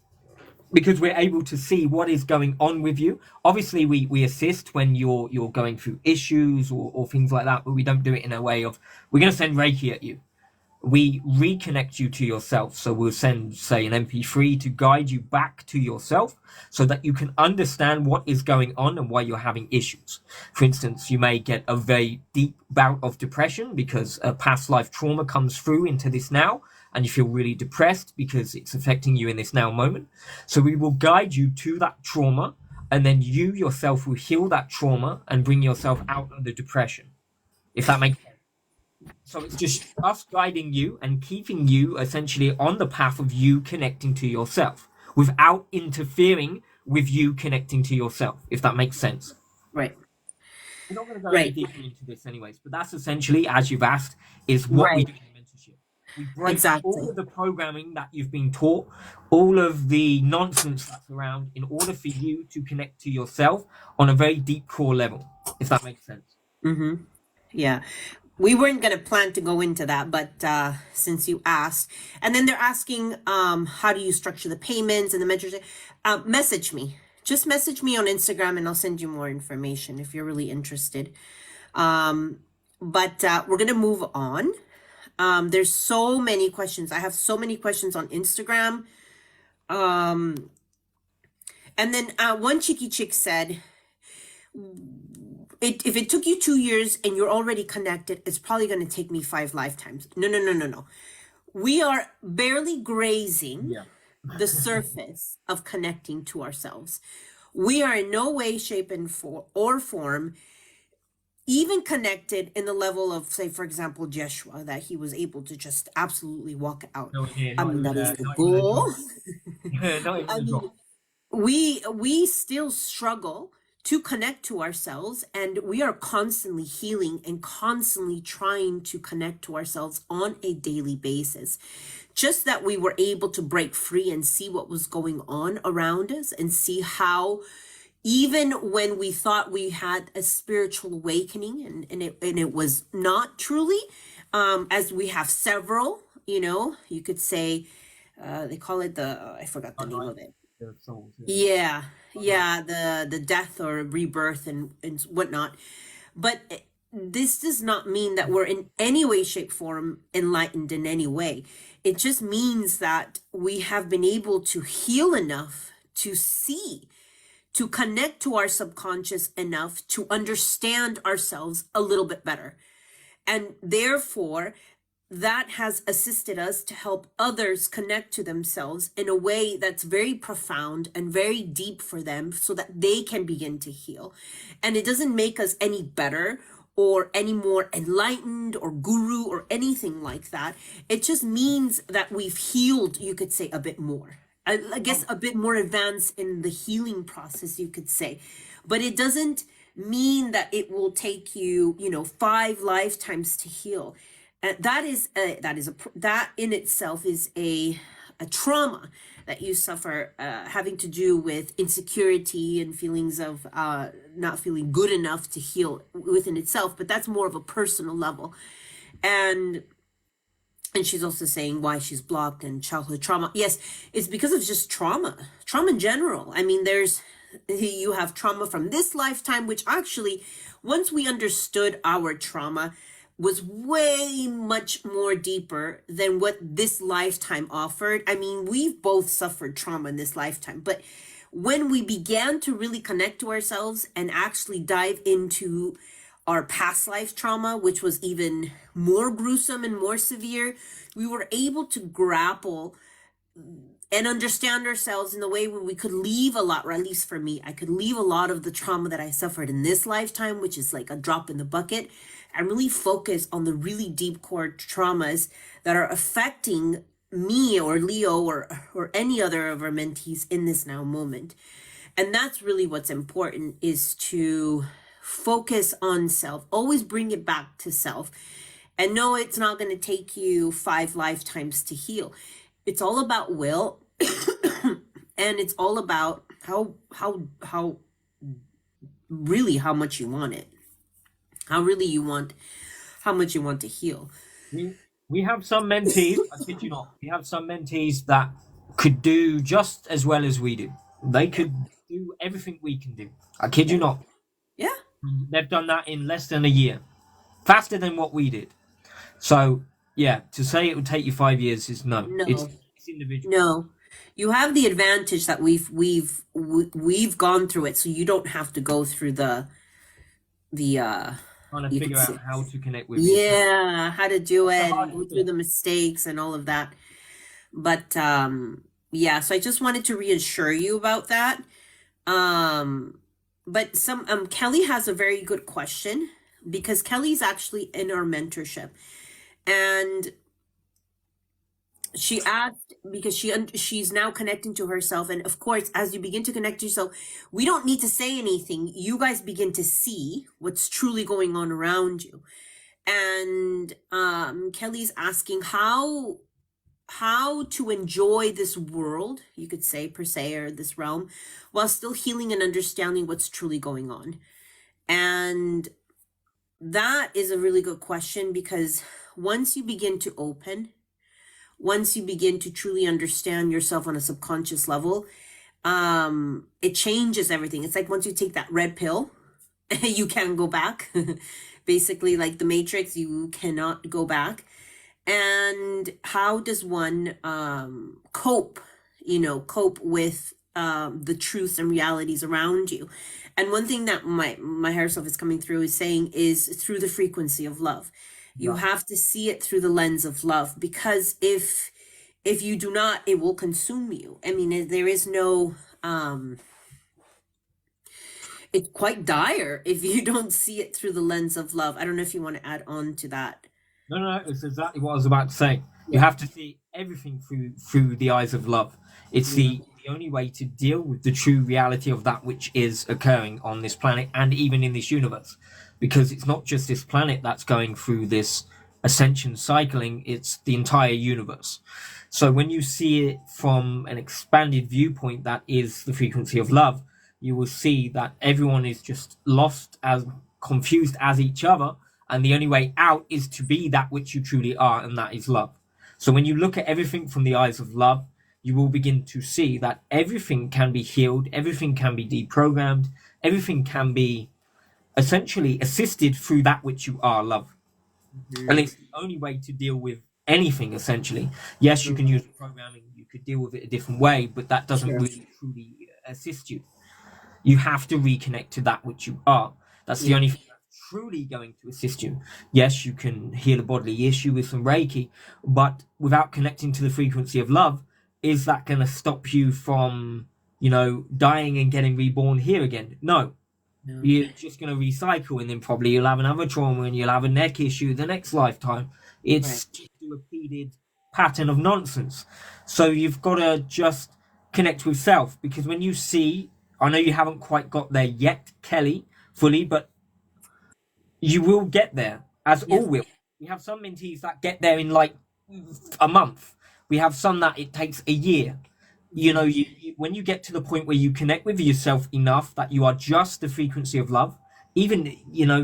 because we're able to see what is going on with you. Obviously we assist when you're going through issues or things like that, but we don't do it in a way of we're going to send reiki at you. We reconnect you to yourself. So we'll send, say, an MP3 to guide you back to yourself so that you can understand what is going on and why you're having issues. For instance, you may get a very deep bout of depression because a past life trauma comes through into this now, and you feel really depressed because it's affecting you in this now moment. So we will guide you to that trauma, and then you yourself will heal that trauma and bring yourself out of the depression, if that makes sense. So it's just us guiding you and keeping you essentially on the path of you connecting to yourself without interfering with you connecting to yourself, if that makes sense. Right. We're not going to go any Right. deeper into this anyways, but that's essentially, as you've asked, is what we Right. do in the mentorship. We break all Exactly. of the programming that you've been taught, all of the nonsense that's around in order for you to connect to yourself on a very deep core level, if that makes sense. Mm-hmm. Yeah. We weren't gonna plan to go into that, but since you asked, and then they're asking, how do you structure the payments and the mentors? Message me. Just message me on Instagram, and I'll send you more information if you're really interested. But we're gonna move on. There's so many questions. I have so many questions on Instagram. And then one Chicky Chick said, if it took you 2 years and you're already connected, it's probably going to take me 5 lifetimes. No, no, no, no, no. We are barely grazing Yeah. the surface of connecting to ourselves. We are in no way, shape, or form even connected in the level of, say, for example, Joshua, that he was able to just absolutely walk out. Nowhere near, I not mean, even that is a, the not even a goal. drop. Not even I a mean, drop. we still struggle to connect to ourselves, and we are constantly healing and constantly trying to connect to ourselves on a daily basis. Just that we were able to break free and see what was going on around us and see how even when we thought we had a spiritual awakening, and it was not truly, as we have several, you could say, they call it the, I forgot the name Unlike of it. the souls, yeah. Yeah, Unlike. yeah, the death or rebirth and whatnot. But this does not mean that we're in any way, shape, form enlightened in any way. It just means that we have been able to heal enough to see, to connect to our subconscious enough to understand ourselves a little bit better. And therefore, that has assisted us to help others connect to themselves in a way that's very profound and very deep for them so that they can begin to heal. And it doesn't make us any better or any more enlightened or guru or anything like that. It just means that we've healed, you could say, a bit more. I guess a bit more advanced in the healing process, you could say. But it doesn't mean that it will take you, 5 lifetimes to heal. That in itself is a trauma that you suffer, having to do with insecurity and feelings of not feeling good enough to heal within itself. But that's more of a personal level. And she's also saying why she's blocked and childhood trauma. Yes, it's because of just trauma in general. I mean, you have trauma from this lifetime, which actually, once we understood our trauma, was way much more deeper than what this lifetime offered. I mean, we've both suffered trauma in this lifetime, but when we began to really connect to ourselves and actually dive into our past life trauma, which was even more gruesome and more severe, we were able to grapple and understand ourselves in the way where we could leave a lot, or at least for me, I could leave a lot of the trauma that I suffered in this lifetime, which is like a drop in the bucket, and really focus on the really deep core traumas that are affecting me or Leo or any other of our mentees in this now moment. And that's really what's important, is to focus on self, always bring it back to self. And no, it's not going to take you 5 lifetimes to heal. It's all about will, and it's all about how really how much you want it. How much you want to heal. We have some mentees, I kid you not, we have some mentees that could do just as well as we do. They could do everything we can do. I kid you not. Yeah. They've done that in less than a year, faster than what we did. So, yeah, to say it would take you 5 years is no. No. It's individual. No. You have the advantage that we've gone through it, so you don't have to go through the Trying to you could figure say, out how to connect with yourself. yeah, how to do That's the it and go hardest through bit. the mistakes and all of that. But yeah, so I just wanted to reassure you about that. Um but some Kelly has a very good question, because Kelly's actually in our mentorship, and she asked because she's now connecting to herself. And of course, as you begin to connect to yourself, we don't need to say anything. You guys begin to see what's truly going on around you. And Kelly's asking how to enjoy this world, you could say, per se, or this realm, while still healing and understanding what's truly going on. And that is a really good question, because once you begin to open, once you begin to truly understand yourself on a subconscious level, it changes everything. It's like once you take that red pill, you can't go back. Basically, like the Matrix, you cannot go back. And how does one cope with the truths and realities around you? And one thing that my higher self is coming through is saying is through the frequency of love. You Yeah. have to see it through the lens of love, because if you do not, it will consume you. I mean, there is no it's quite dire if you don't see it through the lens of love. I don't know if you want to add on to that. No, no, no, it's exactly what I was about to say. You Yeah. have to see everything through the eyes of love. It's Yeah. the only way to deal with the true reality of that which is occurring on this planet and even in this universe. Because it's not just this planet that's going through this ascension cycling, it's the entire universe. So when you see it from an expanded viewpoint that is the frequency of love, you will see that everyone is just lost as confused as each other, and the only way out is to be that which you truly are, and that is love. So when you look at everything from the eyes of love, you will begin to see that everything can be healed, everything can be deprogrammed, everything can be essentially assisted through that which you are, love. And Mhm. it's the only way to deal with anything, essentially. Yes, you can Mhm. use programming, you could deal with it a different way, but that doesn't Sure. really truly assist you. You have to reconnect to that which you are. That's the Yeah. only thing that's truly going to assist you. Yes, you can heal a bodily issue with some Reiki, but without connecting to the frequency of love, is that going to stop you from, dying and getting reborn here again? No. No. You're just going to recycle, and then probably you'll have another trauma and you'll have a neck issue the next lifetime. Right. It's just a repeated pattern of nonsense. So you've got to just connect with self, because when you see, I know you haven't quite got there yet, Kelly, fully, but you will get there, as Yeah. all will. We have some mentees that get there in like a month. We have some that it takes a year. Mhm. When you get to the point where you connect with yourself enough that you are just the frequency of love, even,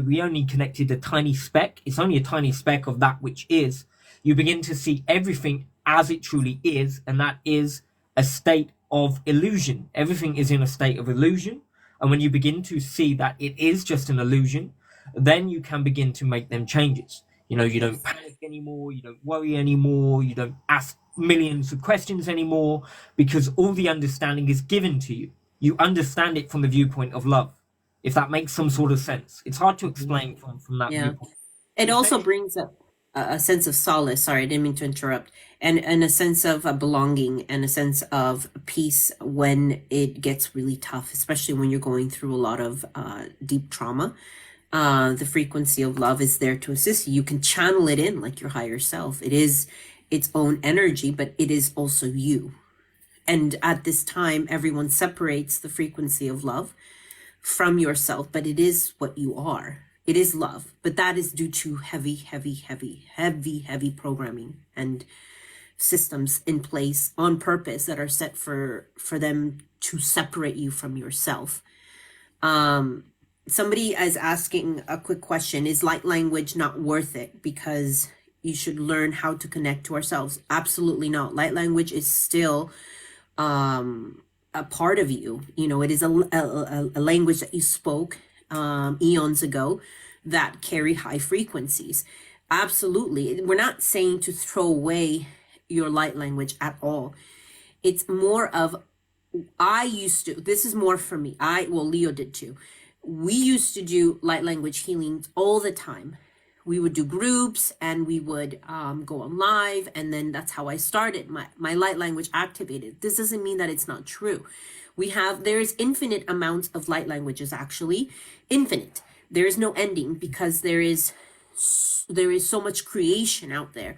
we only connected a tiny speck, it's only a tiny speck of that which is, you begin to see everything as it truly is, and that is a state of illusion. Everything is in a state of illusion. And when you begin to see that it is just an illusion, then you can begin to make them changes. You don't Yes. panic anymore, you don't worry anymore, you don't ask millions of questions anymore, because all the understanding is given to you. You understand it from the viewpoint of love, if that makes some sort of sense. It's hard to Mhm. explain from that Yeah. viewpoint. It also Essentially, brings up a sense of solace. Sorry, I didn't mean to interrupt. And a sense of belonging and a sense of peace when it gets really tough, especially when you're going through a lot of deep trauma. The frequency of love is there to assist you. You can channel it in like your higher self. It is its own energy, but it is also you. And at this time, everyone separates the frequency of love from yourself, but it is what you are. It is love, but that is due to heavy, heavy, heavy, heavy, heavy programming and systems in place on purpose that are set for them to separate you from yourself. Somebody is asking a quick question: is light language not worth it because you should learn how to connect to ourselves? Absolutely not. Light language is still a part of you. It is a language that you spoke eons ago that carry high frequencies. Absolutely. We're not saying to throw away your light language at all. It's more of, I used to, this is more for me. Well, Leo did too. We used to do light language healings all the time. We would do groups and we would go on live. And then that's how I started my light language activated. This doesn't mean that it's not true. There's infinite amounts of light languages, actually. Infinite. There is no ending because there is so much creation out there.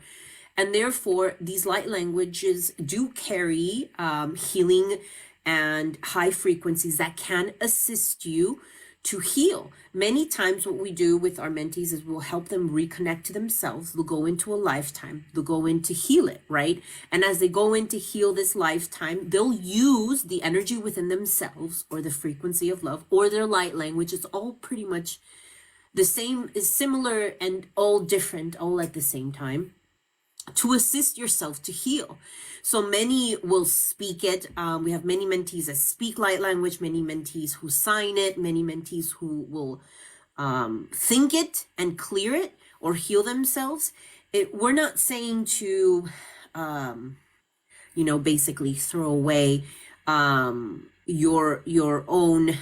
And therefore, these light languages do carry healing and high frequencies that can assist you to heal. Many times, what we do with our mentees is we'll help them reconnect to themselves. They'll go into a lifetime, they'll go in to heal it, right? And as they go in to heal this lifetime, they'll use the energy within themselves or the frequency of love or their light language. It's all pretty much the same, is similar and all different, all at the same time, to assist yourself to heal. So many will speak it. We have many mentees that speak light language, many mentees who sign it, many mentees who will think it and clear it or heal themselves. We're not saying to, basically throw away your own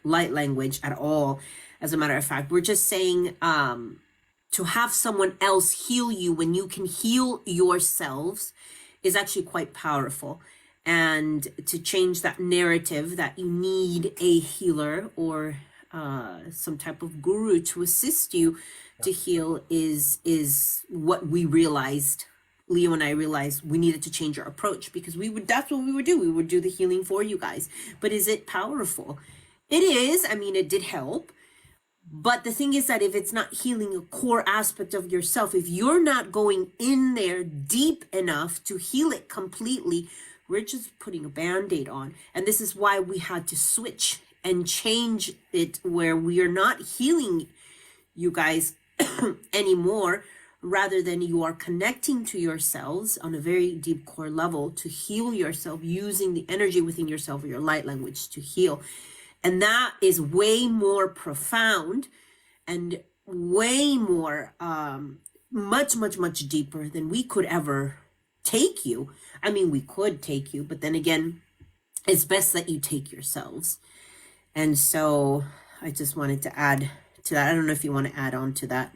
light language at all. As a matter of fact, we're just saying to have someone else heal you when you can heal yourselves is actually quite powerful. And to change that narrative that you need a healer or some type of guru to assist you to heal is what we realized. Leo and I realized we needed to change our approach, because that's what we would do. We would do the healing for you guys. But is it powerful? It is. I mean, it did help. But the thing is that if it's not healing a core aspect of yourself, if you're not going in there deep enough to heal it completely, we're just putting a band-aid on. And this is why we had to switch and change it, where we are not healing you guys anymore, rather than you are connecting to yourselves on a very deep core level to heal yourself, using the energy within yourself or your light language to heal. And that is way more profound and way more, much, much, much deeper than we could ever take you. I mean, we could take you, but then again, it's best that you take yourselves. And so I just wanted to add to that. I don't know if you want to add on to that.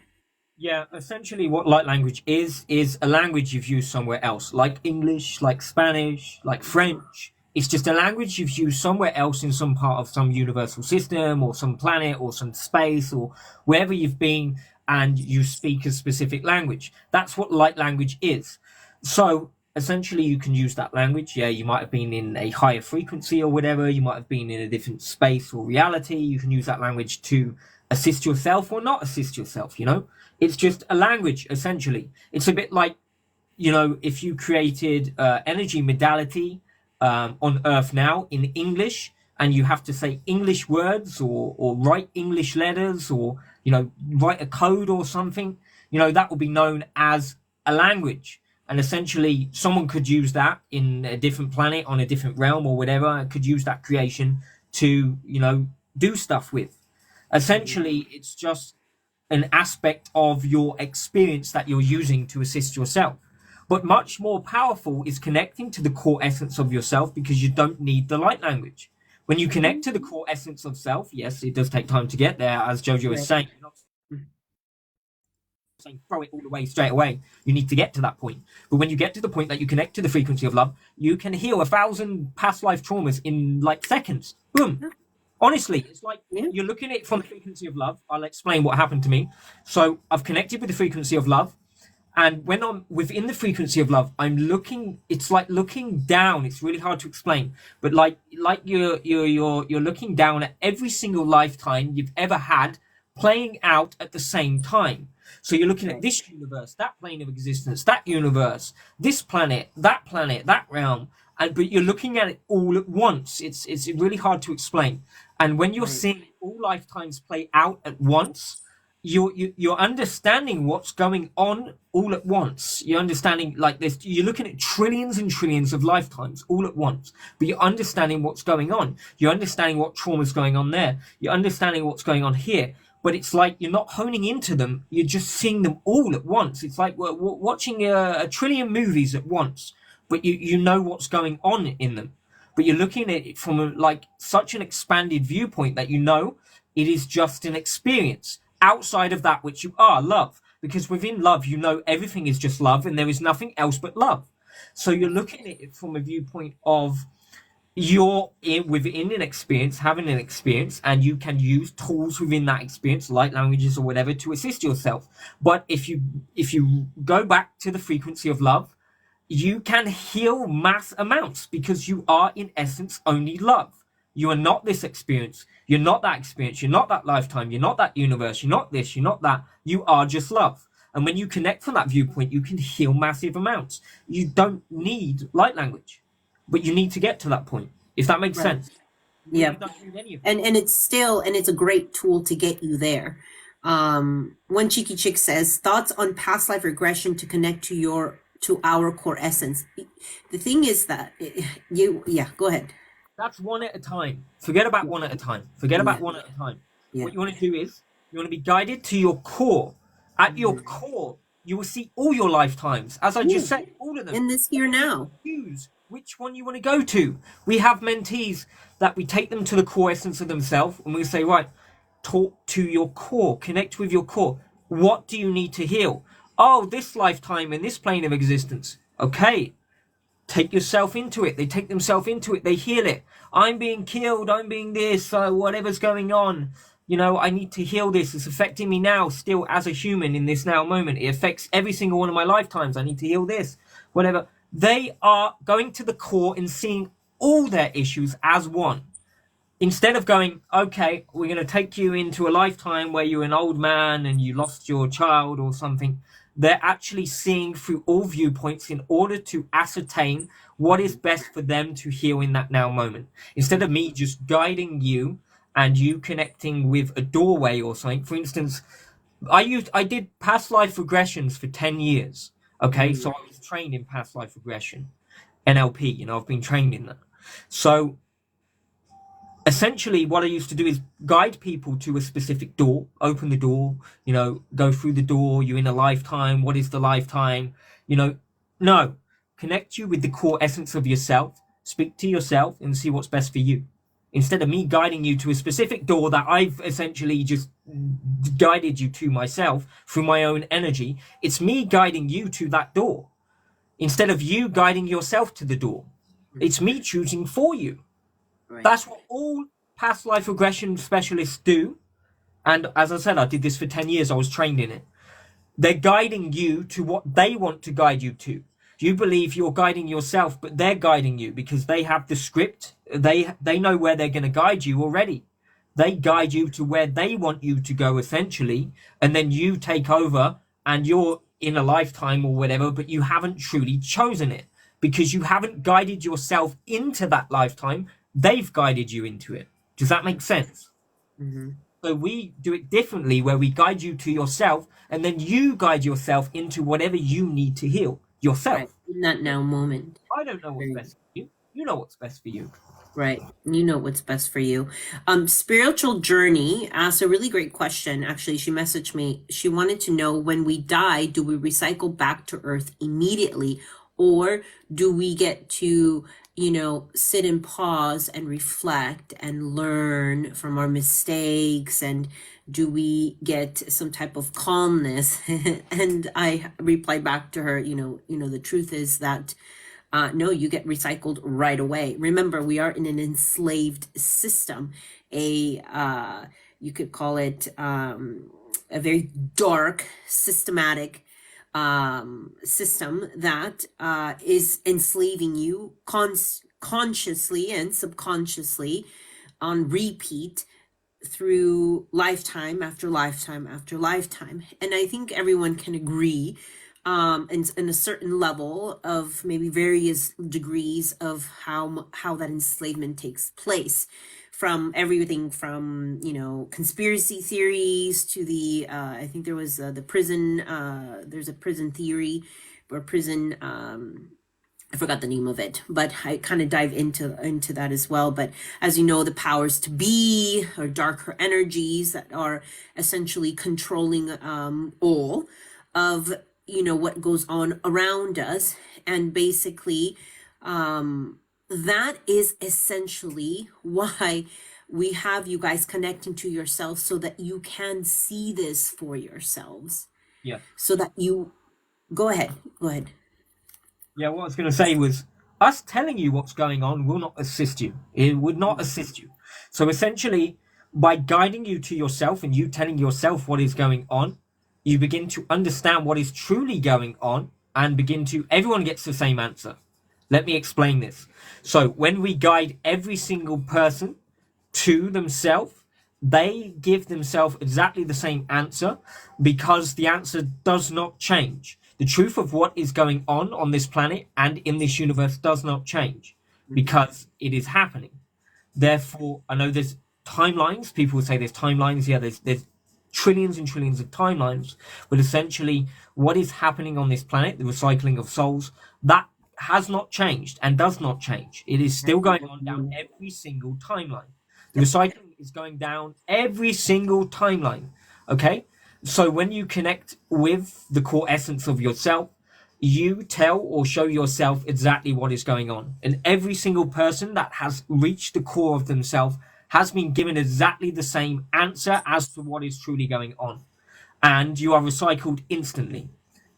Yeah, essentially what light language is a language you've used somewhere else, like English, like Spanish, like French. It's just a language you've used somewhere else in some part of some universal system or some planet or some space or wherever you've been, and you speak a specific language. That's what light language is. So essentially you can use that language. Yeah, you might have been in a higher frequency or whatever. You might have been in a different space or reality. You can use that language to assist yourself or not assist yourself, you know? It's just a language, essentially. It's a bit like, you know, if you created energy modality on Earth now in English, and you have to say English words or write English letters or, you know, write a code or something, you know, that will be known as a language. And essentially, someone could use that in a different planet, on a different realm or whatever, and could use that creation to, you know, do stuff with. Essentially, it's just an aspect of your experience that you're using to assist yourself. But much more powerful is connecting to the core essence of yourself, because you don't need the light language. When you connect to the core essence of self, yes, it does take time to get there, as Jojo is saying. You're not saying throw it all away straight away. You need to get to that point. But when you get to the point that you connect to the frequency of love, you can heal 1,000 past life traumas in like seconds. Boom. Honestly, it's like you're looking at it from the frequency of love. I'll explain what happened to me. So I've connected with the frequency of love. And when I'm within the frequency of love, I'm looking, it's like looking down. It's really hard to explain, but like you're looking down at every single lifetime you've ever had playing out at the same time. So you're looking at this universe, that plane of existence, that universe, this planet, that realm, and but you're looking at it all at once. It's really hard to explain. And when you're seeing all lifetimes play out at once, you're understanding what's going on all at once. You're understanding like this. You're looking at trillions and trillions of lifetimes all at once, but you're understanding what's going on. You're understanding what trauma's going on there. You're understanding what's going on here. But it's like you're not honing into them. You're just seeing them all at once. It's like we're watching a trillion movies at once, but you know what's going on in them. But you're looking at it from like such an expanded viewpoint that you know it is just an experience outside of that which you are, love. Because within love, you know everything is just love and there is nothing else but love. So you're looking at it from a viewpoint of within an experience, having an experience, and you can use tools within that experience, like languages or whatever, to assist yourself. But if you go back to the frequency of love, you can heal mass amounts, because you are in essence only love. You are not this experience. You're not that experience. You're not that lifetime. You're not that universe. You're not this. You're not that. You are just love. And when you connect from that viewpoint, you can heal massive amounts. You don't need light language, but you need to get to that point, if that makes sense. Yeah. And it's a great tool to get you there. One Cheeky Chick says, thoughts on past life regression to connect to our core essence. The thing is that go ahead. That's one at a time. Forget about one at a time. Forget about one at a time. What you want to do is you want to be guided to your core. At your core, you will see all your lifetimes. As I just said, all of them. In this here now. Choose which one you want to go to. We have mentees that we take them to the core essence of themselves and we say, right, talk to your core, connect with your core. What do you need to heal? Oh, this lifetime in this plane of existence. Okay, take yourself into it. They take themselves into it. They heal it. I'm being killed. I'm being this. Whatever's going on. I need to heal this. It's affecting me now, still as a human in this now moment. It affects every single one of my lifetimes. I need to heal this. Whatever. They are going to the core and seeing all their issues as one. Instead of going, okay, we're going to take you into a lifetime where you're an old man and you lost your child or something, they're actually seeing through all viewpoints in order to ascertain what is best for them to heal in that now moment. Instead of me just guiding you and you connecting with a doorway or something. For instance, I did past life regressions for 10 years. Okay, so I was trained in past life regression, NLP, I've been trained in that. So essentially what I used to do is guide people to a specific door, open the door, go through the door. You're in a lifetime. What is the lifetime? No, connect you with the core essence of yourself, speak to yourself and see what's best for you. Instead of me guiding you to a specific door that I've essentially just guided you to myself through my own energy, it's me guiding you to that door. Instead of you guiding yourself to the door, it's me choosing for you. Right. That's what all past life regression specialists do. And as I said, I did this for 10 years. I was trained in it. They're guiding you to what they want to guide you to. You believe you're guiding yourself, but they're guiding you because they have the script. They know where they're going to guide you already. They guide you to where they want you to go, essentially, and then you take over and you're in a lifetime or whatever, but you haven't truly chosen it because you haven't guided yourself into that lifetime. They've guided you into it. Does that make sense? Mm-hmm. So we do it differently where we guide you to yourself and then you guide yourself into whatever you need to heal yourself. Right. In that now moment. I don't know what's best for you. You know what's best for you. Right. You know what's best for you. Spiritual Journey asked a really great question. Actually, she messaged me. She wanted to know, when we die, do we recycle back to Earth immediately? Or do we get to, sit and pause and reflect and learn from our mistakes? And do we get some type of calmness? And I replied back to her, the truth is that no, you get recycled right away. Remember, we are in an enslaved system. You could call it a very dark, systematic system that is enslaving you consciously and subconsciously on repeat through lifetime after lifetime after lifetime. And I think everyone can agree in a certain level of maybe various degrees of how that enslavement takes place, from everything from conspiracy theories to the I think there was the prison, there's a prison theory or prison, I forgot the name of it, but I kind of dive into that as well. But as you know, the powers to be, or darker energies that are essentially controlling all of what goes on around us. And basically that is essentially why we have you guys connecting to yourself, so that you can see this for yourselves. Yeah. So that you go ahead. Yeah, what I was going to say was us telling you what's going on will not assist you. It would not assist you. So essentially, by guiding you to yourself and you telling yourself what is going on, you begin to understand what is truly going on and everyone gets the same answer. Let me explain this. So when we guide every single person to themselves, they give themselves exactly the same answer, because the answer does not change. The truth of what is going on this planet and in this universe does not change because it is happening. Therefore, I know there's timelines. People would say there's timelines. Yeah, there's trillions and trillions of timelines. But essentially, what is happening on this planet, the recycling of souls, that has not changed and does not change. It is still going on down every single timeline. The recycling is going down every single timeline. Okay? So when you connect with the core essence of yourself, you tell or show yourself exactly what is going on. And every single person that has reached the core of themselves has been given exactly the same answer as to what is truly going on. And you are recycled instantly,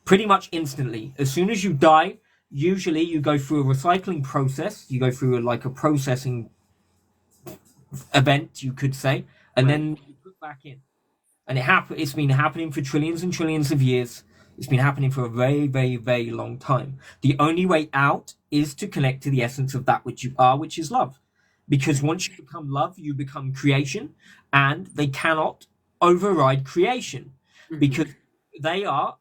pretty much instantly. As soon as you die, usually you go through a recycling process, you go through like a processing event, you could say, and Right. then you put back in. And it's been happening for trillions and trillions of years. It's been happening for a very, very, very long time. The only way out is to connect to the essence of that which you are, which is love. Because Right. once you become love, you become creation, and they cannot override creation Mm-hmm. because they are,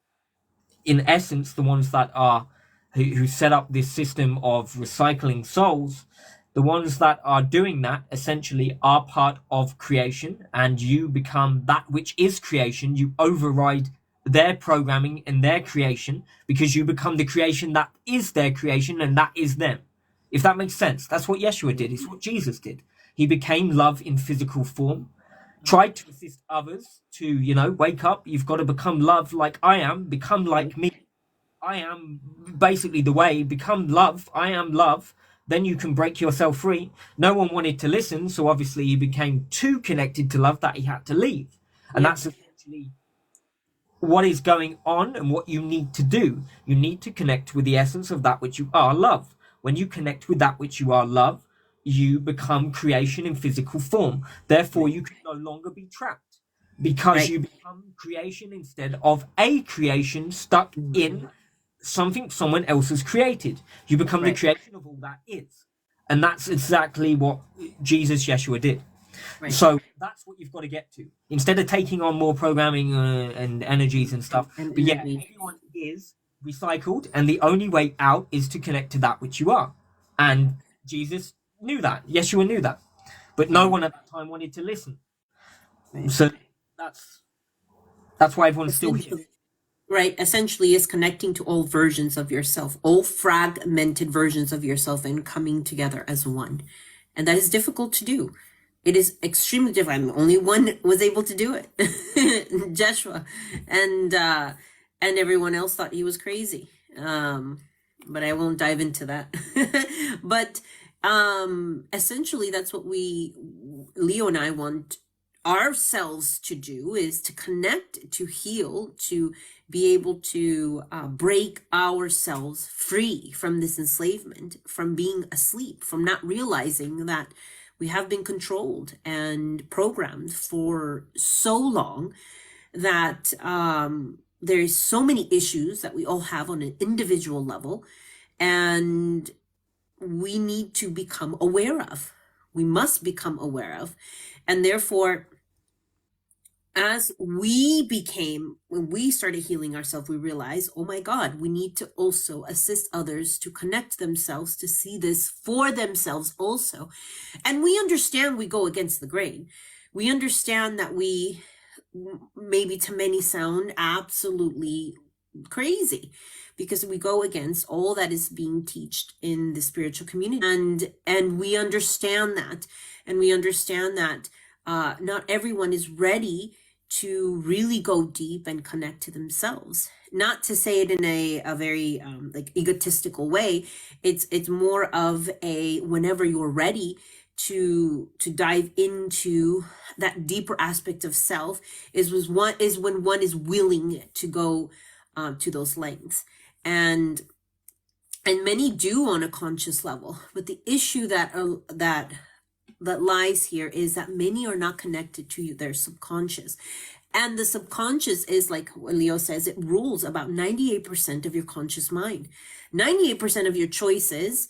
in essence, the ones that are who set up this system of recycling souls. The ones that are doing that essentially are part of creation, and you become that which is creation. You override their programming and their creation because you become the creation that is their creation, and that is them. If that makes sense, that's what Yeshua did. It's what Jesus did. He became love in physical form, tried to assist others to, wake up. You've got to become love like I am, become like me. I am basically the way, become love. I am love. Then you can break yourself free. No one wanted to listen, so obviously he became too connected to love that he had to leave. And Yep. that's essentially what is going on and what you need to do. You need to connect with the essence of that which you are, love. When you connect with that which you are, love, you become creation in physical form. Therefore, Right. you can no longer be trapped because Right. you become creation instead of a creation stuck Mm-hmm. in something someone else has created. You become the Right. creation of all that is. And that's exactly what Jesus Yeshua did. Right. So that's what you've got to get to. Instead of taking on more programming and energies and stuff. And But yeah, energy. everyone is recycled, and the only way out is to connect to that which you are. And Jesus knew that. Yeshua knew that. But no Right. one at that time wanted to listen. Right. So that's that's why everyone's still here. Essentially, right. Essentially, is connecting to all versions of yourself, all fragmented versions of yourself, and coming together as one. And that is difficult to do. It is extremely difficult. I mean, only one was able to do it, Joshua, and and everyone else thought he was crazy. But I won't dive into that. But essentially, that's what Leo and I want ourselves to do, is to connect, to heal, to be able to break ourselves free from this enslavement, from being asleep, from not realizing that we have been controlled and programmed for so long that there's so many issues that we all have on an individual level, and we need to become aware of. We must become aware of. And therefore, as when we started healing ourselves, we realized, oh my God, we need to also assist others to connect themselves, to see this for themselves also. And we understand we go against the grain. We understand that we maybe to many sound absolutely crazy, because we go against all that is being taught in the spiritual community, and we understand that, not everyone is ready to really go deep and connect to themselves. Not to say it in a very like egotistical way. It's more of a, whenever you're ready to dive into that deeper aspect of self, is when one is willing to go to those lengths. And many do on a conscious level, but the issue that lies here is that many are not connected to their subconscious. And the subconscious is, like what Leo says, it rules about 98% of your conscious mind. 98% of your choices,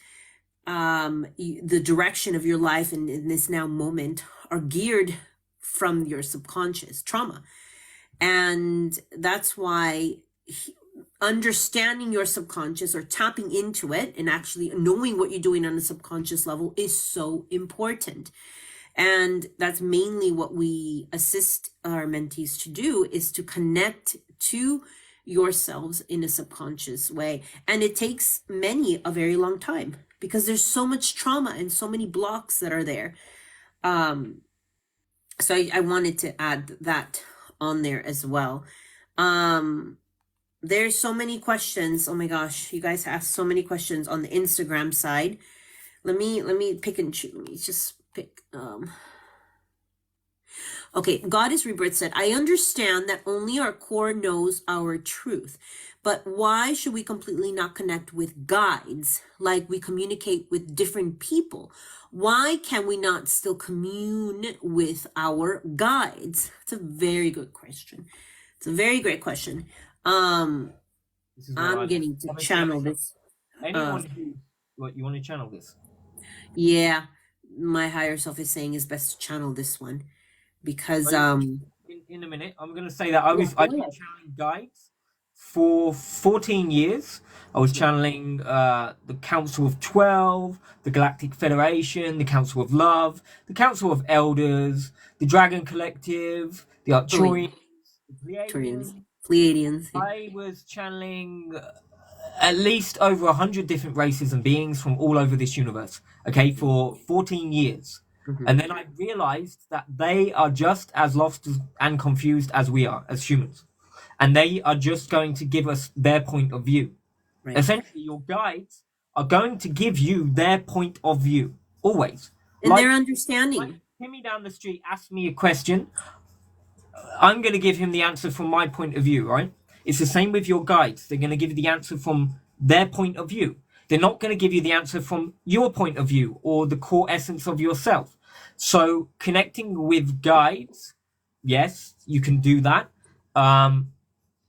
the direction of your life in this now moment, are geared from your subconscious trauma. And that's why understanding your subconscious, or tapping into it and actually knowing what you're doing on a subconscious level, is so important. And that's mainly what we assist our mentees to do, is to connect to yourselves in a subconscious way. And it takes many a very long time, because there's so much trauma and so many blocks that are there. So I wanted to add that on there as well. There's so many questions. Oh my gosh, you guys asked so many questions on the Instagram side. Let me pick and choose. Let me just pick. Okay, Goddess Rebirth said, I understand that only our core knows our truth, but why should we completely not connect with guides like we communicate with different people? Why can we not still commune with our guides? It's a very good question. It's a very great question. This is what I'm I getting to obviously channel this. anyone who what you want to channel this. Yeah, my higher self is saying it's best to channel this one because Right? In a minute, I'm going to say that yeah, I've go been ahead. channeling guides for 14 years. I was channeling the Council of 12, the Galactic Federation, the Council of Love, the Council of Elders, the Dragon Collective, the Turians, Arcturians, the Turians, Pleiadians. Pleiadians. Yeah. I was channeling at least over 100 different races and beings from all over this universe, okay, for 14 years. Mhm. And then I realized that they are just as lost and confused as we are, as humans. And they are just going to give us their point of view. Right. Essentially, your guides are going to give you their point of view, always. And their Like understanding. Timmy down the street asked me a question, I'm going to give him the answer from my point of view, right? It's the same with your guides. They're going to give you the answer from their point of view. They're not going to give you the answer from your point of view or the core essence of yourself. So connecting with guides, yes, you can do that.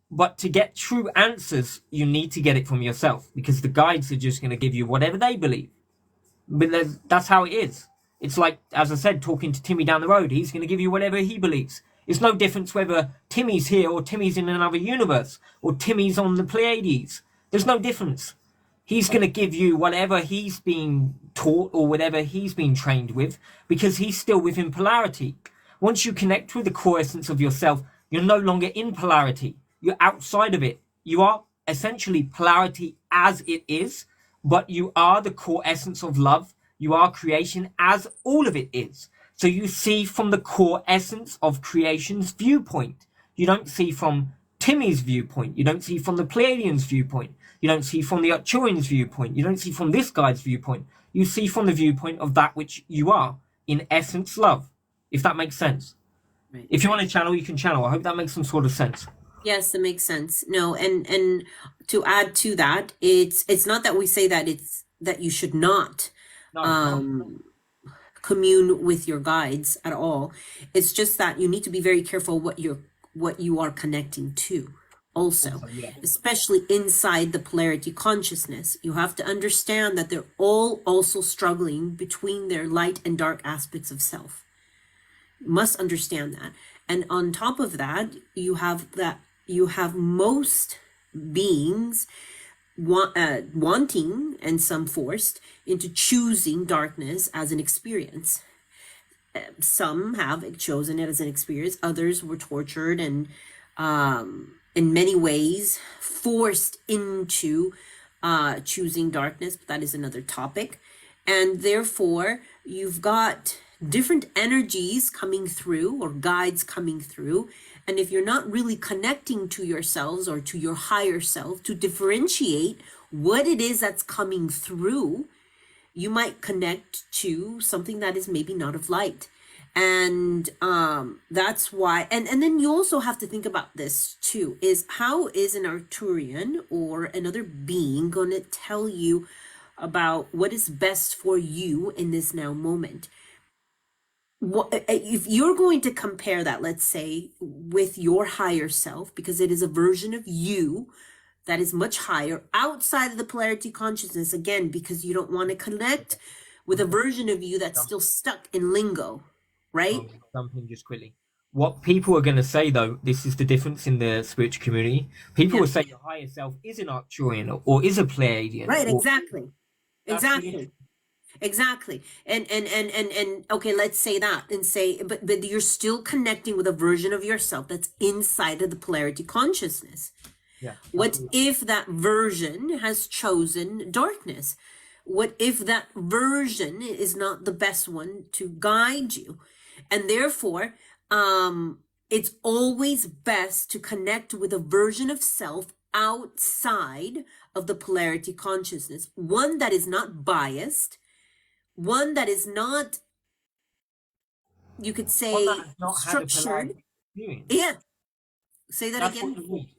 But to get true answers, you need to get it from yourself because the guides are just going to give you whatever they believe. But that's how it is. It's like, as I said, talking to Timmy down the road. He's going to give you whatever he believes. It's no difference whether Timmy's here or Timmy's in another universe or Timmy's on the Pleiades. There's no difference. He's going to give you whatever he's been taught or whatever he's been trained with because he's still within polarity. Once you connect with the core essence of yourself, you're no longer in polarity. You're outside of it. You are essentially polarity as it is, but you are the core essence of love. You are creation as all of it is. So you see from the core essence of creation's viewpoint. You don't see from Timmy's viewpoint. You don't see from the Pleiadians' viewpoint. You don't see from the Arcturians' viewpoint. You don't see from this guy's viewpoint. You see from the viewpoint of that which you are, in essence, love. If that makes sense. Right. If you want to channel, you can channel. I hope that makes some sort of sense. Yes, that makes sense. No, and to add to that, it's not that we say that it's that you should not No, um commune with your guides at all. It's just that you need to be very careful what you are connecting to. Also, yeah. especially inside the polarity consciousness, you have to understand that they're all also struggling between their light and dark aspects of self. You must understand that. And on top of that, you have most beings wanting and some forced into choosing darkness as an experience. Some have chosen it as an experience. Others were tortured and in many ways forced into choosing darkness, but that is another topic. And therefore, you've got different energies coming through or guides coming through. And if you're not really connecting to yourselves or to your higher self to differentiate what it is that's coming through, you might connect to something that is maybe not of light. And that's why, and then you also have to think about this too, is how is an Arcturian or another being going to tell you about what is best for you in this now moment? If you're going to compare that, let's say, with your higher self, because it is a version of you that is much higher outside of the polarity consciousness, again, because you don't want to connect with a version of you that's still stuck in lingo, right? Something just quickly. What people are going to say, though, this is the difference in the spiritual community. People Yeah. will say your higher self is an Arcturian or is a Pleiadian. Right, Or exactly. that's the Exactly. Exactly. And okay, let's say that and say, but you're still connecting with a version of yourself that's inside of the polarity consciousness. yeah. What if that version has chosen darkness? What if that version is not the best one to guide you? And therefore, it's always best to connect with a version of self outside of the polarity consciousness, one that is not biased, one that is not, you could One that say, has not had a structured. polarity experience. Yeah, say that That's what again. you need.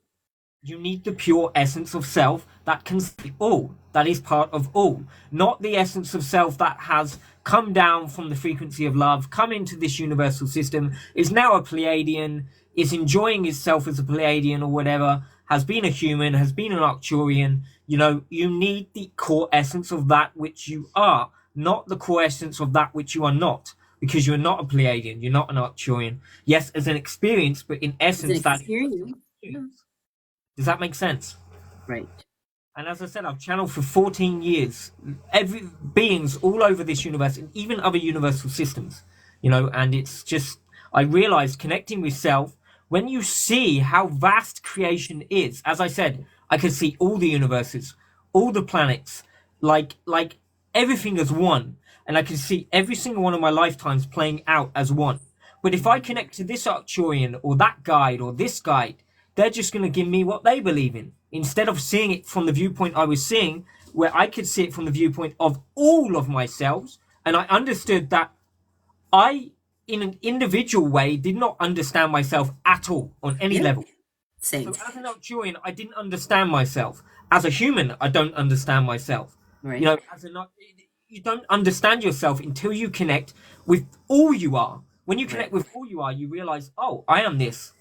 You need the pure essence of self that can see all, that is part of all, not the essence of self that has come down from the frequency of love, come into this universal system, is now a Pleiadian, is enjoying itself as a Pleiadian or whatever, has been a human, has been an Arcturian. You need the core essence of that which you are, not the core essence of that which you are not. Because you're not a Pleiadian, you're not an Arcturian. Yes, as an experience, but in It's an essence, that is just an experience. Yeah, experience. Does that make sense? right. And as I said, I've channeled for 14 years. Every beings all over this universe, and even other universal systems, and it's just I realized connecting with self, when you see how vast creation is, as I said, I can see all the universes, all the planets, like everything as one. And I can see every single one of my lifetimes playing out as one. But if I connect to this Arcturian or that guide or this guide, they're just going to give me what they believe in instead of seeing it from the viewpoint I was seeing, where I could see it from the viewpoint of all of myself. And I understood that I, in an individual way, did not understand myself at all on any Yeah, level. same. So as an Arcturian, I didn't understand myself. As a human, I don't understand myself. Right, As a you don't understand yourself until you connect with all you are. When you right, connect with all you are, you realize, oh, I am this,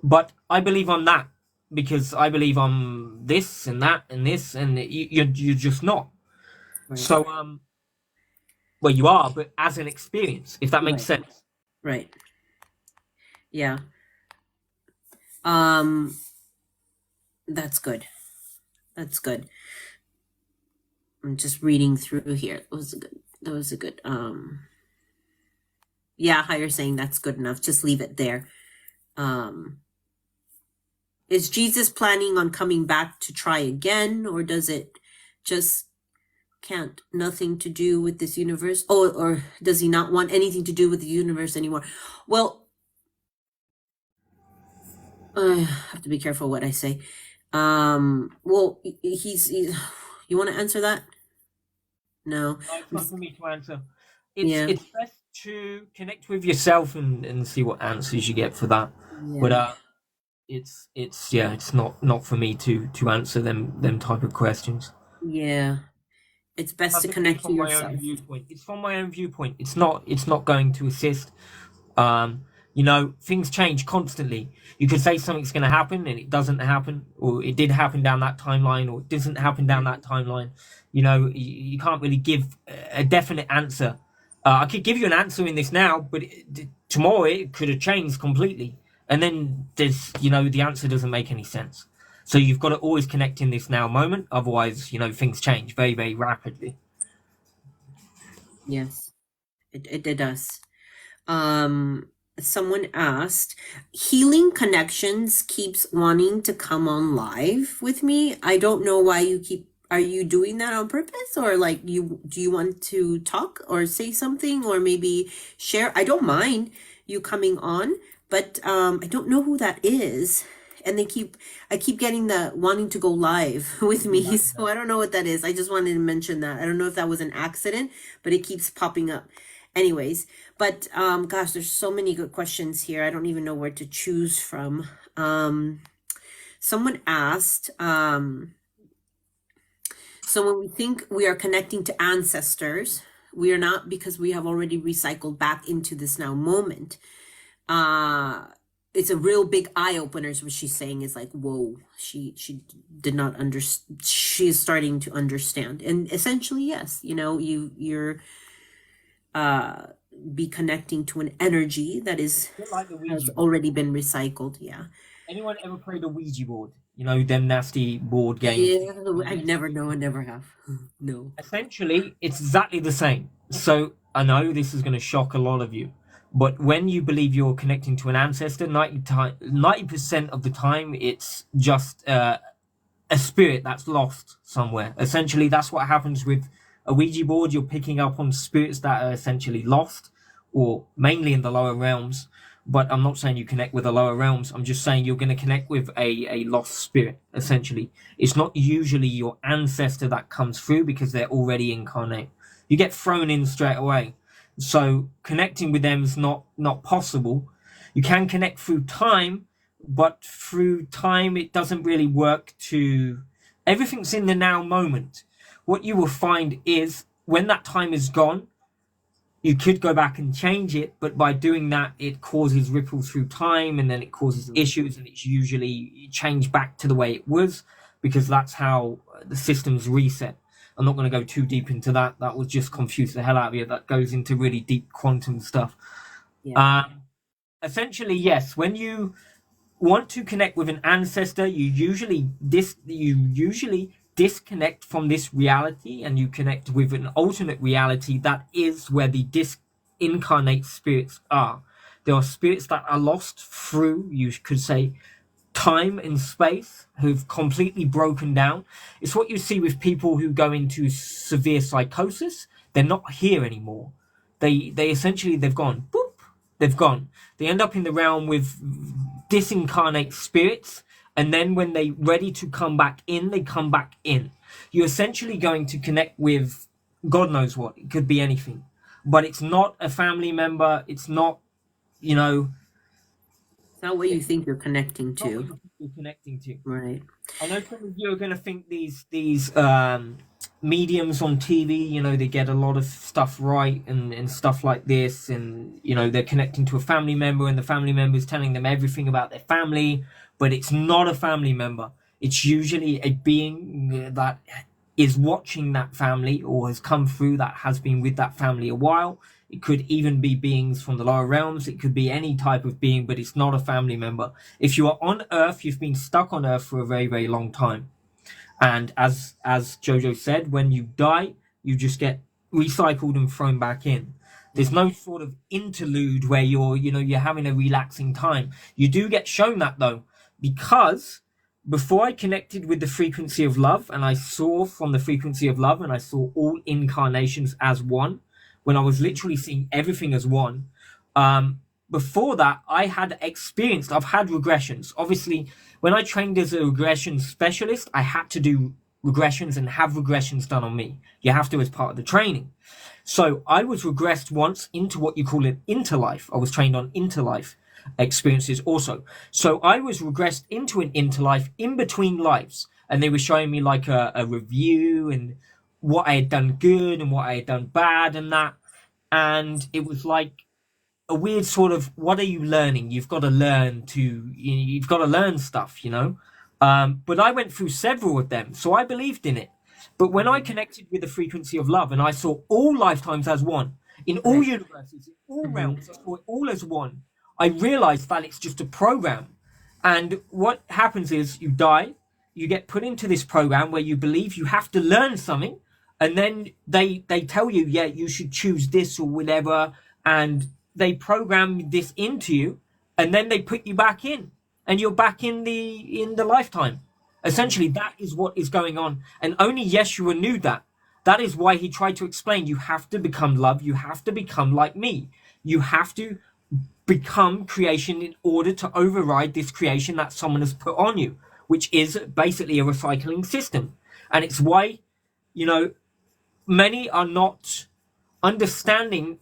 but I believe I'm that because I believe I'm this and that and this, and you're just not. right, So well, you are, but as an experience, if that makes right, sense. right. Yeah. Um, that's good. That's good. I'm just reading through here. That was a good. Yeah, how you're saying that's good enough. Just leave it there. Um, is Jesus planning on coming back to try again, or does it just can't nothing to do with this universe? Oh, or does he not want anything to do with the universe anymore? Well, I have to be careful what I say. Well, he's you want to answer that? No. No, it's not for me to answer. It's Yeah. it's best to connect with yourself and see what answers you get for that. But Yeah. it's not for me to answer them type of questions. Yeah. It's best Has to to be connect to from my own yourself. viewpoint. It's from my own viewpoint. It's not going to assist. Things change constantly. You could say something's going to happen and it doesn't happen, or it did happen down that timeline, or it doesn't happen down that timeline. You can't really give a definite answer. I could give you an answer in this now, but tomorrow it could have changed completely, and then the answer doesn't make any sense. So you've got to always connect in this now moment, otherwise, things change very, very rapidly. Yes. It does. Um, someone asked, Healing Connections keeps wanting to come on live with me. I don't know why are you doing that on purpose, or like do you want to talk or say something or maybe share? I don't mind you coming on, but I don't know who that is. And I keep getting the wanting to go live with me. So I don't know what that is. I just wanted to mention that. I don't know if that was an accident, but it keeps popping up. Anyways, but gosh, there's so many good questions here. I don't even know where to choose from. Someone asked, so when we think we are connecting to ancestors, we are not, because we have already recycled back into this now moment. It's a real big eye opener. Is what she's saying is like, whoa, she did not understand. She is starting to understand, and essentially, yes, you're be connecting to an energy that Like the has Ouija board. already been recycled. Yeah. Anyone ever played a Ouija board? Them nasty board games. Yeah, I've never, no, I never have. No. Essentially, it's exactly the same. So I know this is going to shock a lot of you, but when you believe you're connecting to an ancestor, 90% of the time, it's just a spirit that's lost somewhere. Essentially, that's what happens with a Ouija board. You're picking up on spirits that are essentially lost, or mainly in the lower realms. but I'm not saying you connect with the lower realms. I'm just saying you're going to connect with a lost spirit, essentially. It's not usually your ancestor that comes through because they're already incarnate. You get thrown in straight away. So connecting with them is not possible. You can connect through time, but through time it doesn't really work to everything's in the now moment. What you will find is when that time is gone, you could go back and change it, but by doing that, it causes ripples through time and then it causes issues, and it's usually changed back to the way it was because that's how the system's reset. I'm not going to go too deep into that. That would just confuse the hell out of you. That goes into really deep quantum stuff. Yeah. Essentially, yes, when you want to connect with an ancestor, you usually disconnect from this reality and you connect with an alternate reality that is where the disincarnate spirits are. There are spirits that are lost through, you could say, time and space, who've completely broken down. It's what you see with people who go into severe psychosis. They're not here anymore. They essentially they've gone. Boop, they've gone. They end up in the realm with disincarnate spirits, and then when they're ready to come back in, they come back in. You're essentially going to connect with God knows what. It could be anything, but it's not a family member. It's not, you know, It's not what you think you're connecting not what to. you're connecting to. Right. I know some of you are going to think these mediums on TV, they get a lot of stuff right and stuff like this, and they're connecting to a family member, and the family member is telling them everything about their family, but it's not a family member. It's usually a being that is watching that family or has come through that has been with that family a while. It could even be beings from the lower realms. It could be any type of being, but it's not a family member. If you are on Earth, you've been stuck on Earth for a very, very long time. And as Jojo said, when you die, you just get recycled and thrown back in. There's no sort of interlude where you're having a relaxing time. You do get shown that though, because before I connected with the frequency of love and I saw from the frequency of love and I saw all incarnations as one, when I was literally seeing everything as one, before that, I've had regressions. Obviously, when I trained as a regression specialist, I had to do regressions and have regressions done on me. You have to as part of the training. So I was regressed once into what you call an interlife. I was trained on interlife experiences also. So I was regressed into an interlife in between lives. And they were showing me like a review and what I had done good and what I had done bad and that. And it was like a weird sort of, what are you learning? You've got to learn you've got to learn stuff. But I went through several of them, so I believed in it. But when I connected with the frequency of love and I saw all lifetimes as one, in all Right. universes, in all Mm-hmm. realms, I saw it all as one, I realized that it's just a program. And what happens is you die, you get put into this program where you believe you have to learn something, and then they tell you, yeah, you should choose this or whatever, and they program this into you, and then they put you back in, and you're back in the lifetime. Essentially, that is what is going on, and only Yeshua knew that. That is why he tried to explain: you have to become love. You have to become like me. You have to become creation in order to override this creation that someone has put on you, which is basically a recycling system. And it's why, you know, many are not understanding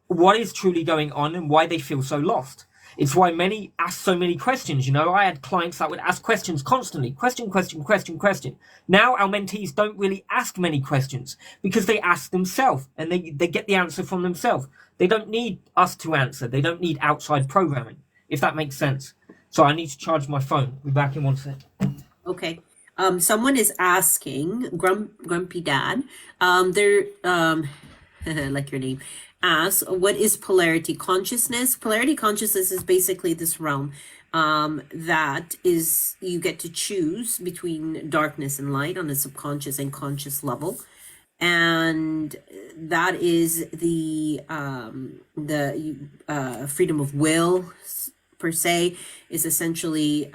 what is truly going on and why they feel so lost. It's why many ask so many questions. I had clients that would ask questions constantly. Question, question, question, question. Now our mentees don't really ask many questions because they ask themselves and they get the answer from themselves. They don't need us to answer. They don't need outside programming, if that makes sense. So I need to charge my phone. Be back in 1 sec. Okay. Someone is asking, Grumpy Dad, they're like your name, asks, what is polarity consciousness? Polarity consciousness is basically this realm that is, you get to choose between darkness and light on a subconscious and conscious level. And that is the freedom of will per se is essentially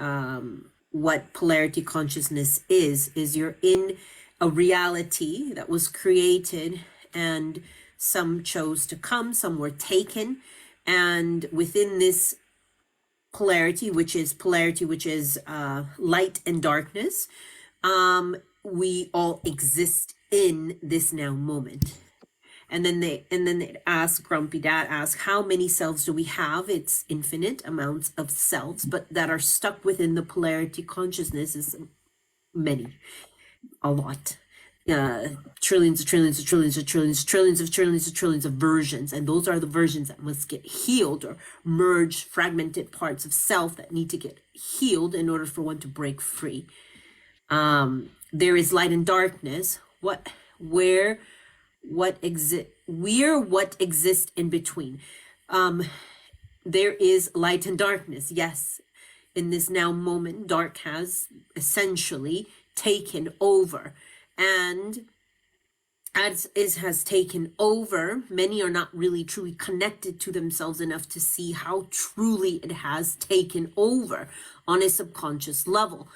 what polarity consciousness is you're in a reality that was created, and some chose to come, some were taken, and within this polarity, which is light and darkness. We all exist in this now moment. And then they ask, Grumpy Dad asks, how many selves do we have? It's infinite amounts of selves, but that are stuck within the polarity consciousness is many, a lot. Trillions of trillions of trillions of trillions of trillions of trillions of trillions of versions. And those are the versions that must get healed, or merged, fragmented parts of self that need to get healed in order for one to break free. There is light and darkness. What exists in between. There is light and darkness. Yes. In this now moment, dark has essentially taken over. And as it has taken over, many are not really truly connected to themselves enough to see how truly it has taken over on a subconscious level.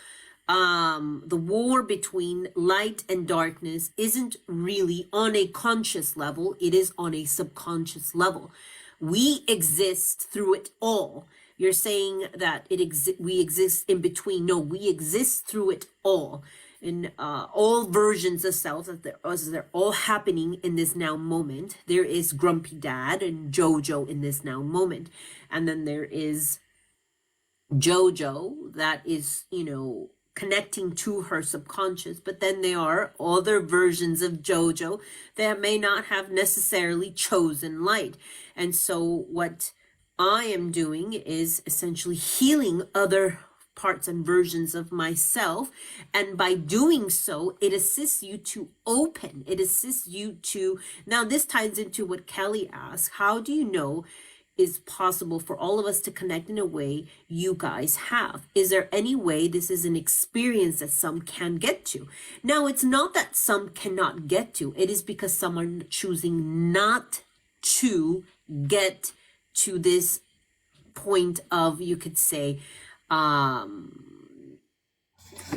The war between light and darkness isn't really on a conscious level. It is on a subconscious level. We exist through it all. You're saying that we exist in between. No, we exist through it all. In all versions of self, as they're all happening in this now moment. There is Grumpy Dad and JoJo in this now moment. And then there is JoJo that is, connecting to her subconscious, but then there are other versions of JoJo that may not have necessarily chosen light. And so what I am doing is essentially healing other parts and versions of myself. And by doing so, it assists you to open. It assists you to, now this ties into what Kelly asked. How do you know is possible for all of us to connect in a way you guys have? Is there any way this is an experience that some can get to? Now, it's not that some cannot get to. It is because some are choosing not to get to this point of, you could say,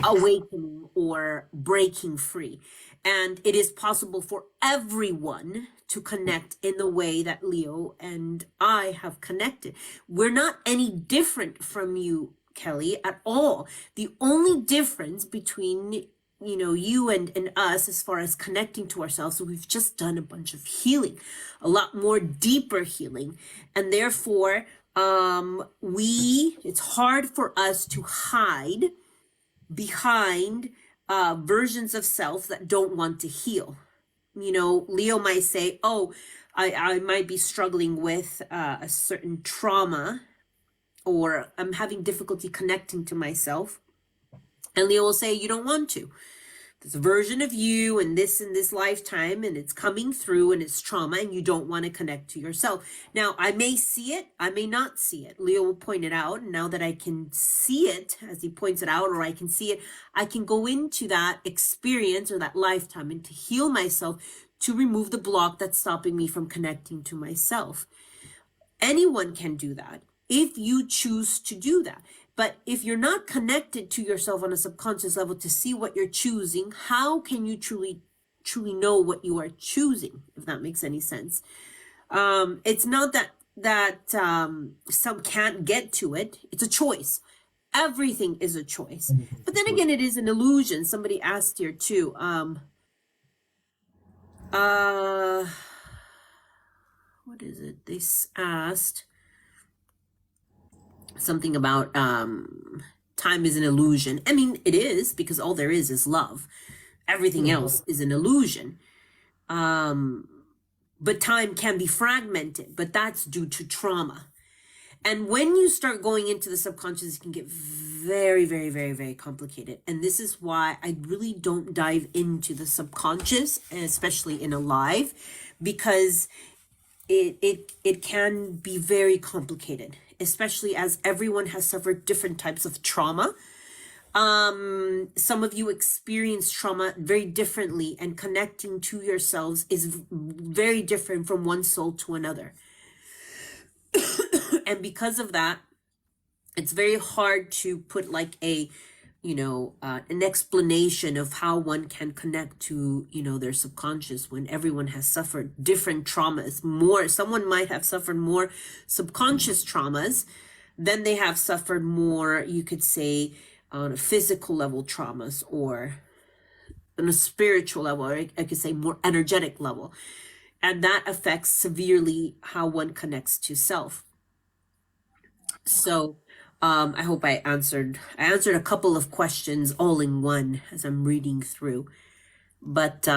awakening or breaking free. And it is possible for everyone to connect in the way that Leo and I have connected. We're not any different from you, Kelly, at all. The only difference between you and us as far as connecting to ourselves, so we've just done a bunch of healing, a lot more deeper healing. And therefore, it's hard for us to hide behind versions of self that don't want to heal. Leo might say, oh, I might be struggling with a certain trauma, or I'm having difficulty connecting to myself. And Leo will say, you don't want to. There's a version of you in this lifetime, and it's coming through, and it's trauma, and you don't want to connect to yourself. Now, I may see it, I may not see it. Leo will point it out, and now that I can see it, as he points it out, or I can see it, I can go into that experience or that lifetime and to heal myself, to remove the block that's stopping me from connecting to myself. Anyone can do that if you choose to do that. But if you're not connected to yourself on a subconscious level to see what you're choosing, how can you truly know what you are choosing, if that makes any sense? It's not that some can't get to it. It's a choice. Everything is a choice. But then again, it is an illusion. Somebody asked here too. What is it? They asked something about time is an illusion. I mean, it is, because all there is love. Everything else is an illusion. But time can be fragmented, but that's due to trauma. And when you start going into the subconscious, it can get very, very, very, very complicated. And this is why I really don't dive into the subconscious, especially in a live, because it can be very complicated, especially as everyone has suffered different types of trauma. Some of you experience trauma very differently, and connecting to yourselves is very different from one soul to another. And because of that, it's very hard to put like an explanation of how one can connect to, their subconscious, when everyone has suffered different traumas. Someone might have suffered more subconscious traumas then they have suffered more, you could say, on a physical level traumas, or on a spiritual level, or I could say more energetic level. And that affects severely how one connects to self. So I hope I answered a couple of questions all in one as I'm reading through. But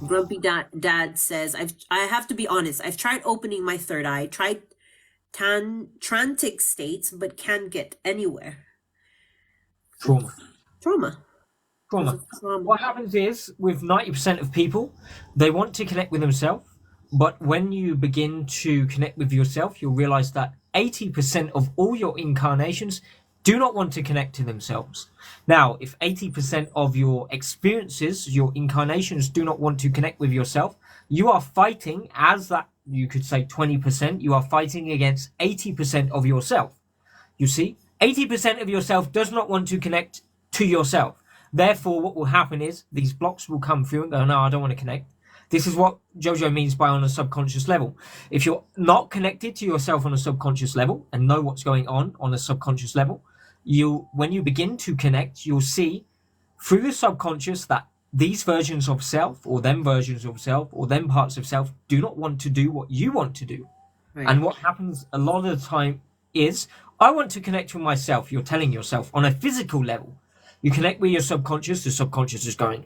Grumpy Dad says, I have to be honest, I've tried opening my third eye, tried trantic states, but can't get anywhere. Trauma. Trauma. Trauma. Trauma. What happens is, with 90% of people, they want to connect with themselves, but when you begin to connect with yourself, you'll realize that 80% of all your incarnations do not want to connect to themselves. Now, if 80% of your experiences, your incarnations, do not want to connect with yourself, you are fighting, as that, you could say 20%, you are fighting against 80% of yourself. You see, 80% of yourself does not want to connect to yourself. Therefore, what will happen is these blocks will come through and go, no, I don't want to connect. This is what JoJo means by on a subconscious level. If you're not connected to yourself on a subconscious level and know what's going on a subconscious level, when you begin to connect, you'll see through the subconscious that these versions of self, or them versions of self, or them parts of self do not want to do what you want to do. Right. And what happens a lot of the time is, I want to connect with myself. You're telling yourself on a physical level. You connect with your subconscious. The subconscious is going,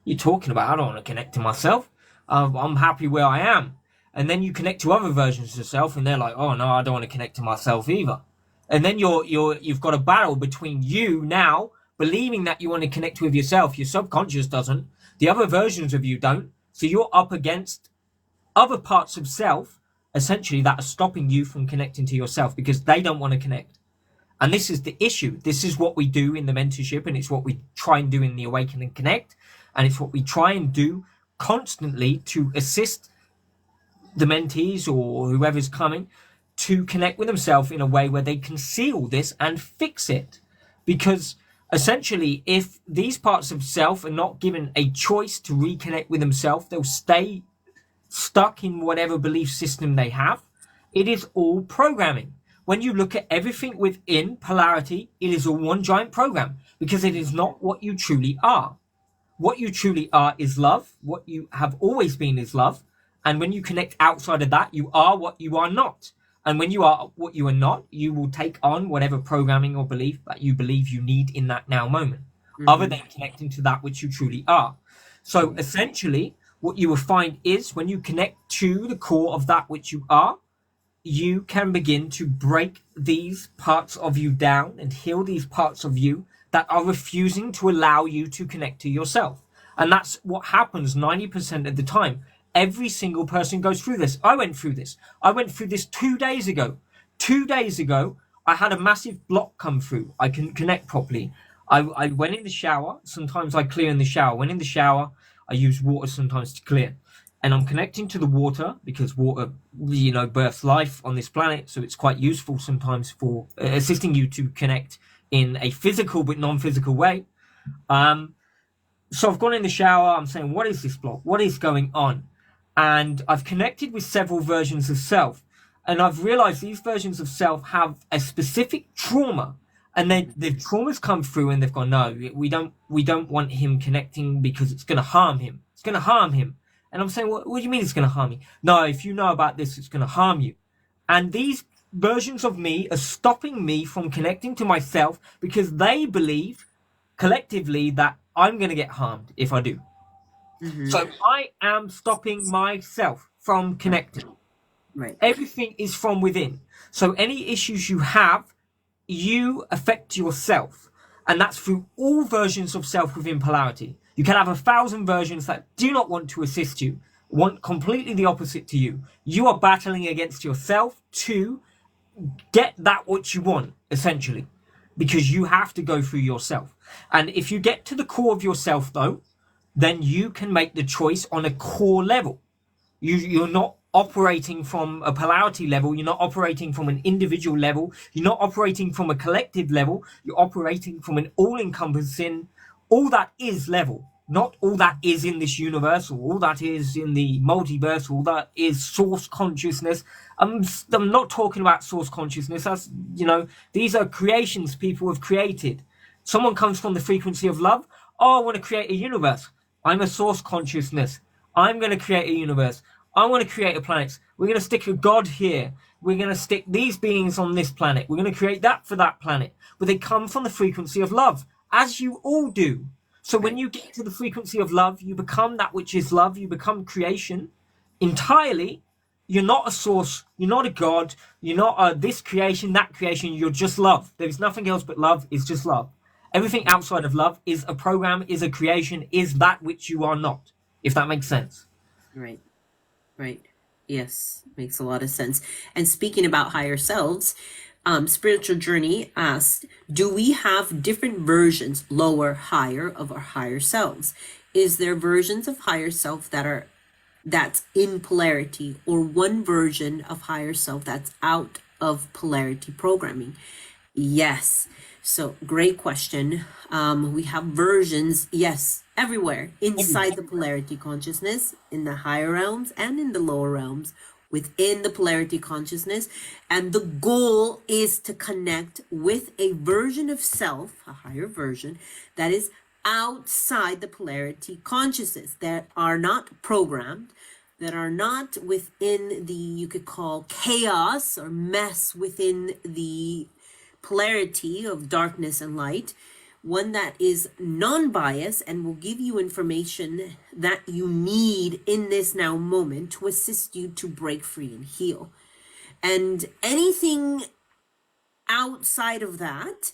you're talking about, I don't want to connect to myself. I'm happy where I am. And then you connect to other versions of yourself, and they're like, oh no, I don't want to connect to myself either. And then you've got a battle between you now believing that you want to connect with yourself. Your subconscious doesn't. The other versions of you don't. So you're up against other parts of self, essentially, that are stopping you from connecting to yourself because they don't want to connect. And this is the issue. This is what we do in the mentorship, and it's what we try and do in the Awaken and Connect. And it's what we try and do constantly to assist the mentees or whoever's coming to connect with themselves in a way where they can see all this and fix it. Because essentially, if these parts of self are not given a choice to reconnect with themselves, they'll stay stuck in whatever belief system they have. It is all programming. When you look at everything within polarity, it is all one giant program, because it is not what you truly are. What you truly are is love. What you have always been is love. And when you connect outside of that, you are what you are not. And when you are what you are not, you will take on whatever programming or belief that you believe you need in that now moment, other than connecting to that which you truly are. So essentially, what you will find is when you connect to the core of that which you are, you can begin to break these parts of you down and heal these parts of you that are refusing to allow you to connect to yourself. And that's what happens 90% of the time. Every single person goes through this. I went through this. I went through this 2 days ago. 2 days ago, I had a massive block come through. I couldn't connect properly. I went in the shower. Sometimes I clear in the shower. When in the shower, I use water sometimes to clear. And I'm connecting to the water because water, births life on this planet. So it's quite useful sometimes for assisting you to connect in a physical but non-physical way. So I've gone in the shower. I'm saying, what is this block? What is going on? And I've connected with several versions of self. And I've realized these versions of self have a specific trauma. And the trauma's come through and they've gone, no, we don't want him connecting because it's going to harm him. It's going to harm him. And I'm saying, what do you mean it's going to harm me? No, if you know about this, it's going to harm you. And these versions of me are stopping me from connecting to myself because they believe collectively that I'm going to get harmed if I do. Mm-hmm. So I am stopping myself from connecting. Right. Everything is from within. So any issues you have, you affect yourself. And that's through all versions of self within polarity. You can have 1,000 versions that do not want to assist you, want completely the opposite to you. You are battling against yourself to get that what you want, essentially, because you have to go through yourself. And if you get to the core of yourself, though, then you can make the choice on a core level. You're not operating from a polarity level. You're not operating from an individual level. You're not operating from a collective level. You're operating from an all-encompassing, all that is level, not all that is in this universe, or all that is in the multiverse, all that is source consciousness. I'm not talking about source consciousness. That's, these are creations people have created. Someone comes from the frequency of love. Oh, I want to create a universe. I'm a source consciousness. I'm going to create a universe. I want to create a planet. We're going to stick a god here. We're going to stick these beings on this planet. We're going to create that for that planet. But they come from the frequency of love, as you all do. So when you get to the frequency of love, you become that which is love. You become creation entirely. You're not a source. You're not a god. You're not this creation, that creation. You're just love. There's nothing else but love. It's just love. Everything outside of love is a program, is a creation, is that which you are not, if that makes sense. Right. Right. Yes, makes a lot of sense. And speaking about higher selves, Spiritual Journey asked, do we have different versions, lower, higher, of our higher selves? Is there versions of higher self that's in polarity, or one version of higher self that's out of polarity programming? Yes. So great question. We have versions, yes, everywhere inside the polarity consciousness, in the higher realms and in the lower realms, within the polarity consciousness. And the goal is to connect with a version of self, a higher version, that is outside the polarity consciousness, that are not programmed, that are not within the, you could call, chaos or mess within the polarity of darkness and light, one that is non-biased and will give you information that you need in this now moment to assist you to break free and heal. And anything outside of that,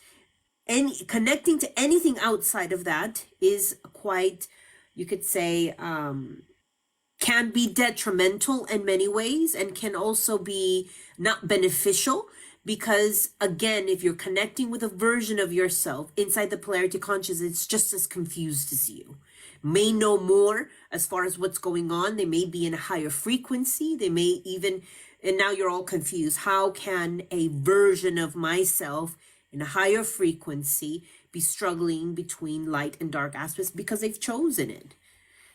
connecting to anything outside of that is quite, you could say, can be detrimental in many ways, and can also be not beneficial, because again, if you're connecting with a version of yourself inside the polarity consciousness, it's just as confused as you, may know more as far as what's going on. They may be in a higher frequency. They may even, and now you're all confused. How can a version of myself in a higher frequency be struggling between light and dark aspects? Because they've chosen it.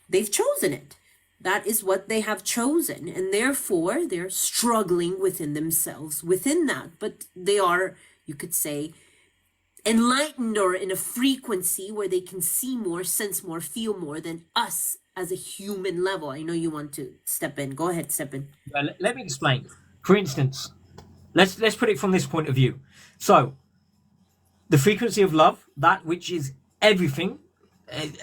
They've chosen it. That is what they have chosen, and therefore they're struggling within themselves within that. But they are, you could say, enlightened, or in a frequency where they can see more, sense more, feel more than us as a human level. I know you want to step in. Go ahead, step in. Let me explain. For instance, let's put it from this point of view. So, the frequency of love, that which is everything,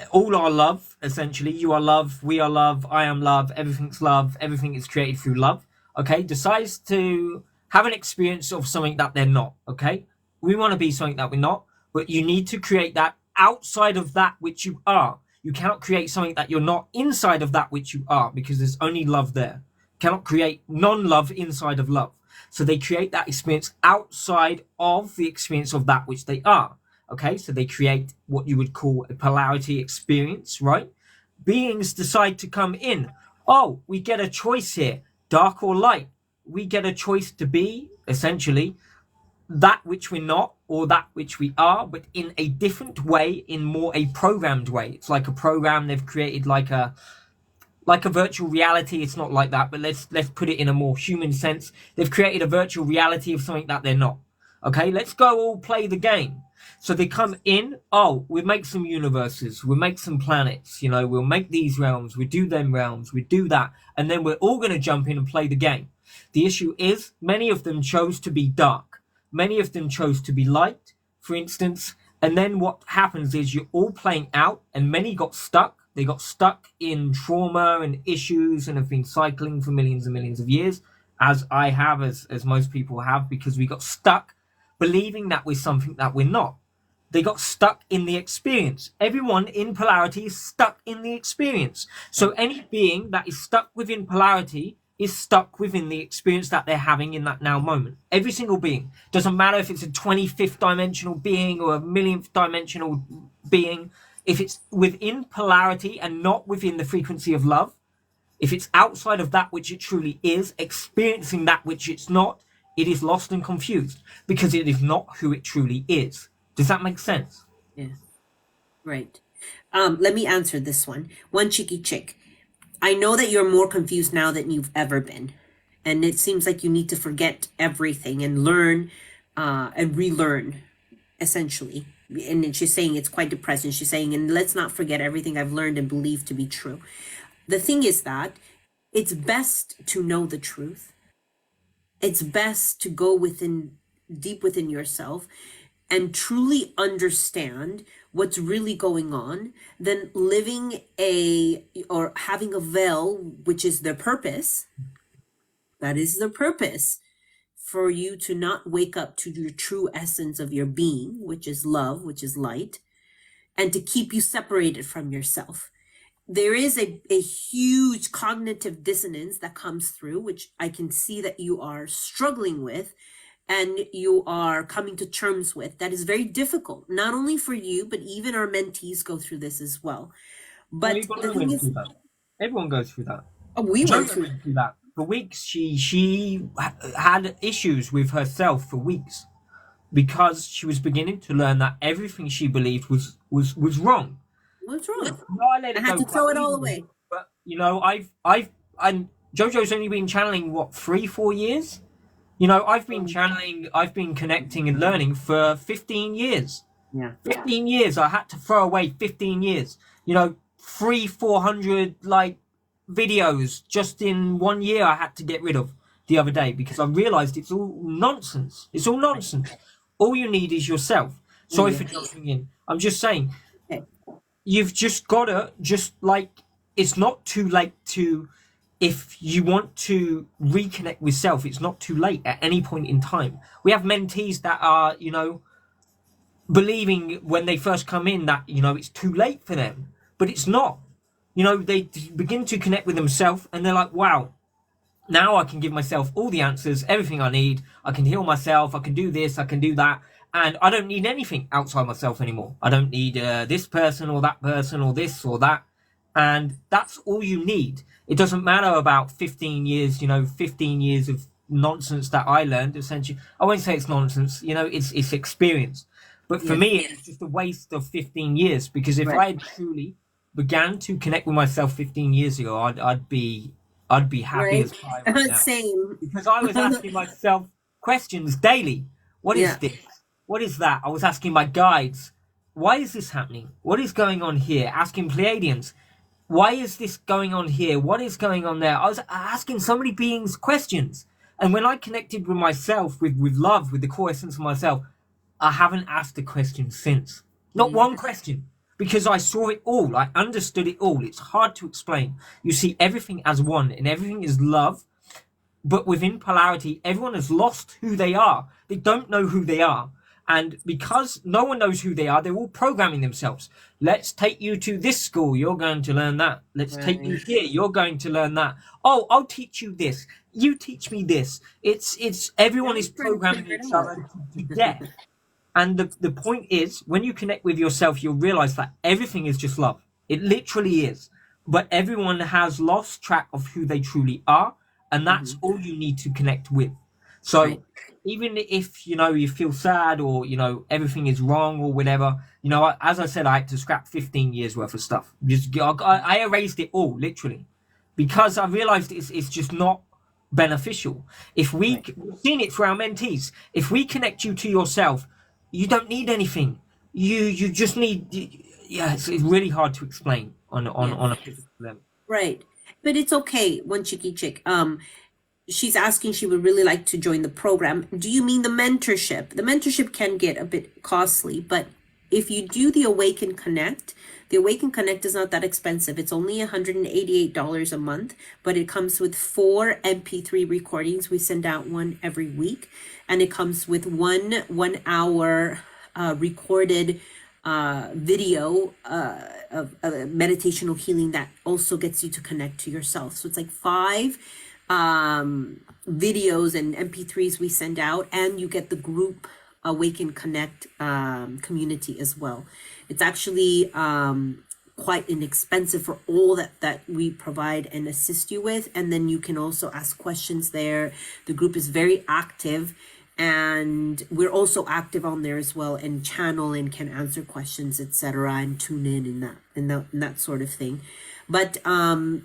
all our love, essentially. You are love, we are love, I am love, everything's love, everything is created through love, okay, decides to have an experience of something that they're not, okay? We want to be something that we're not, but you need to create that outside of that which you are. You cannot create something that you're not inside of that which you are, because there's only love there. You cannot create non-love inside of love. So they create that experience outside of the experience of that which they are. Okay, so they create what you would call a polarity experience, right? Beings decide to come in. Oh, we get a choice here, dark or light. We get a choice to be, essentially, that which we're not, or that which we are, but in a different way, in more a programmed way. It's like a program they've created, like a virtual reality. It's not like that, but let's put it in a more human sense. They've created a virtual reality of something that they're not. Okay, let's go all play the game. So they come in, oh, we'll make some universes, we'll make some planets, we'll make these realms, we do them realms, we do that, and then we're all going to jump in and play the game. The issue is, many of them chose to be dark. Many of them chose to be light, for instance, and then what happens is you're all playing out, and many got stuck. They got stuck in trauma and issues and have been cycling for millions and millions of years, as I have, as most people have, because we got stuck believing that we're something that we're not. They got stuck in the experience. Everyone in polarity is stuck in the experience. So any being that is stuck within polarity is stuck within the experience that they're having in that now moment. Every single being. Doesn't matter if it's a 25th dimensional being or a millionth dimensional being. If it's within polarity and not within the frequency of love, if it's outside of that which it truly is, experiencing that which it's not, it is lost and confused, because it is not who it truly is. Does that make sense? Yeah, right. Let me answer this one. One cheeky chick. I know that you're more confused now than you've ever been. And it seems like you need to forget everything and learn and relearn, essentially. And then she's saying it's quite depressing. She's saying, and let's not forget everything I've learned and believed to be true. The thing is that it's best to know the truth. It's best to go within, deep within yourself, and truly understand what's really going on than living a or having a veil, which is their purpose. That is the purpose, for you to not wake up to your true essence of your being, which is love, which is light, and to keep you separated from yourself. There is a huge cognitive dissonance that comes through, which I can see that you are struggling with and you are coming to terms with. That is very difficult, not only for you, but even our mentees go through this as well. Well, But the everyone thing went is, through that. Everyone goes through that. we went Jojo through. went through that for weeks. Had issues with herself for weeks because she was beginning to learn that everything she believed was wrong. What's wrong? No, I let I it had go to quite throw it all easily. away. But and JoJo's only been channeling what 3-4 years. I've been channeling, I've been connecting and learning for 15 years. Yeah. 15 years. I had to throw away 15 years. 400 like videos just in 1 year I had to get rid of the other day because I realized it's all nonsense. It's all nonsense. All you need is yourself. Sorry for jumping in. I'm just saying, Okay. you've just gotta just like, it's not too late to, if you want to reconnect with self, it's not too late at any point in time. We have mentees that are, believing when they first come in that, it's too late for them, but it's not. They begin to connect with themselves and they're like, wow, now I can give myself all the answers, everything I need. I can heal myself. I can do this. I can do that. And I don't need anything outside myself anymore. I don't need this person or that person or this or that. And that's all you need. It doesn't matter about 15 years, 15 years of nonsense that I learned, essentially. I won't say it's nonsense, it's experience. But for Yeah. me, it's just a waste of 15 years because if Right. I had truly began to connect with myself 15 years ago, I'd be happy Right. as pie right now Same. because I was asking myself questions daily. What is Yeah. this? What is that? I was asking my guides, why is this happening? What is going on here? Asking Pleiadians, why is this going on here? What is going on there? I was asking so many beings questions. And when I connected with myself, with love, with the core essence of myself, I haven't asked a question since. Not one question. Because I saw it all. I understood it all. It's hard to explain. You see everything as one and everything is love. But within polarity, everyone has lost who they are. They don't know who they are. And because no one knows who they are, they're all programming themselves. Let's take you to this school. You're going to learn that. Let's take you Right. here. You're going to learn that. Oh, I'll teach you this. You teach me this. It's everyone is Trying to programming figure it each out. other to death. And the point is, when you connect with yourself, you'll realize that everything is just love. It literally is. But everyone has lost track of who they truly are, and that's all you need to connect with. Right. So even if you feel sad or everything is wrong or whatever, as I said, I had to scrap 15 years worth of stuff. I erased it all literally because I realized it's just not beneficial. If Right. we've seen it for our mentees, if we connect you to yourself, you don't need anything. You just need. Yeah, it's really hard to explain Yeah. on a physical level. Right. But it's okay, one cheeky chick. She's asking she would really like to join the program. Do you mean the mentorship? The mentorship can get a bit costly, but if you do the Awaken Connect is not that expensive. It's only $188 a month, but it comes with 4 MP3 recordings. We send out one every week, and it comes with 1 hour recorded video of meditational healing that also gets you to connect to yourself. So it's like 5 videos and MP3s we send out, and you get the group Awaken Connect community as well. It's actually quite inexpensive for all that we provide and assist you with, and then you can also ask questions there. The group is very active, and we're also active on there as well, and channel and can answer questions, etc., and tune in and that sort of thing. But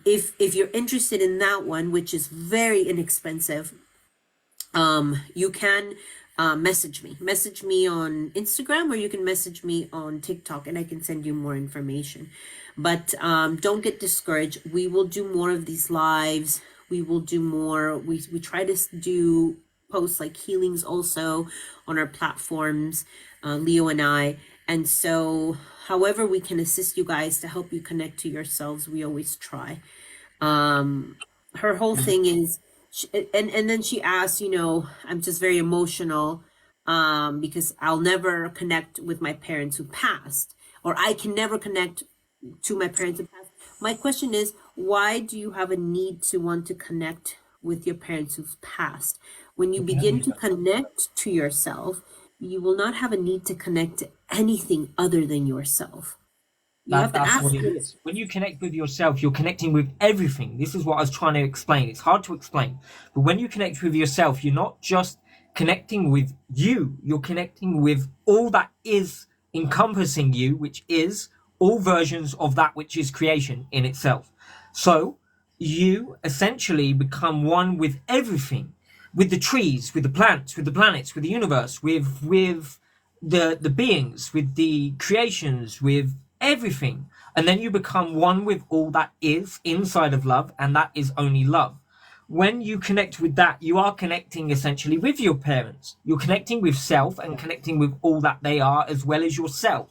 if you're interested in that one, which is very inexpensive, you can message me on Instagram, or you can message me on TikTok, and I can send you more information. But don't get discouraged. We will do more of these lives. We will do more. We try to do posts like healings also on our platforms, Leo and I. And so, however we can assist you guys to help you connect to yourselves, we always try. Her whole thing is, and then she asked, I'm just very emotional, because I'll never connect with my parents who passed, or I can never connect to my parents who passed. My question is, why do you have a need to want to connect with your parents who've passed? When you begin to connect to yourself, you will not have a need to connect to anything other than yourself. You have to That's ask what it is. When you connect with yourself, you're connecting with everything. This is what I was trying to explain. It's hard to explain. But when you connect with yourself, you're not just connecting with you, you're connecting with all that is encompassing you, which is all versions of that which is creation in itself. So you essentially become one with everything, with the trees, with the plants, with the planets, with the universe, with the beings, with the creations, with everything. And then you become one with all that is inside of love, and that is only love. When you connect with that, you are connecting essentially with your parents. You're connecting with self and connecting with all that they are, as well as yourself.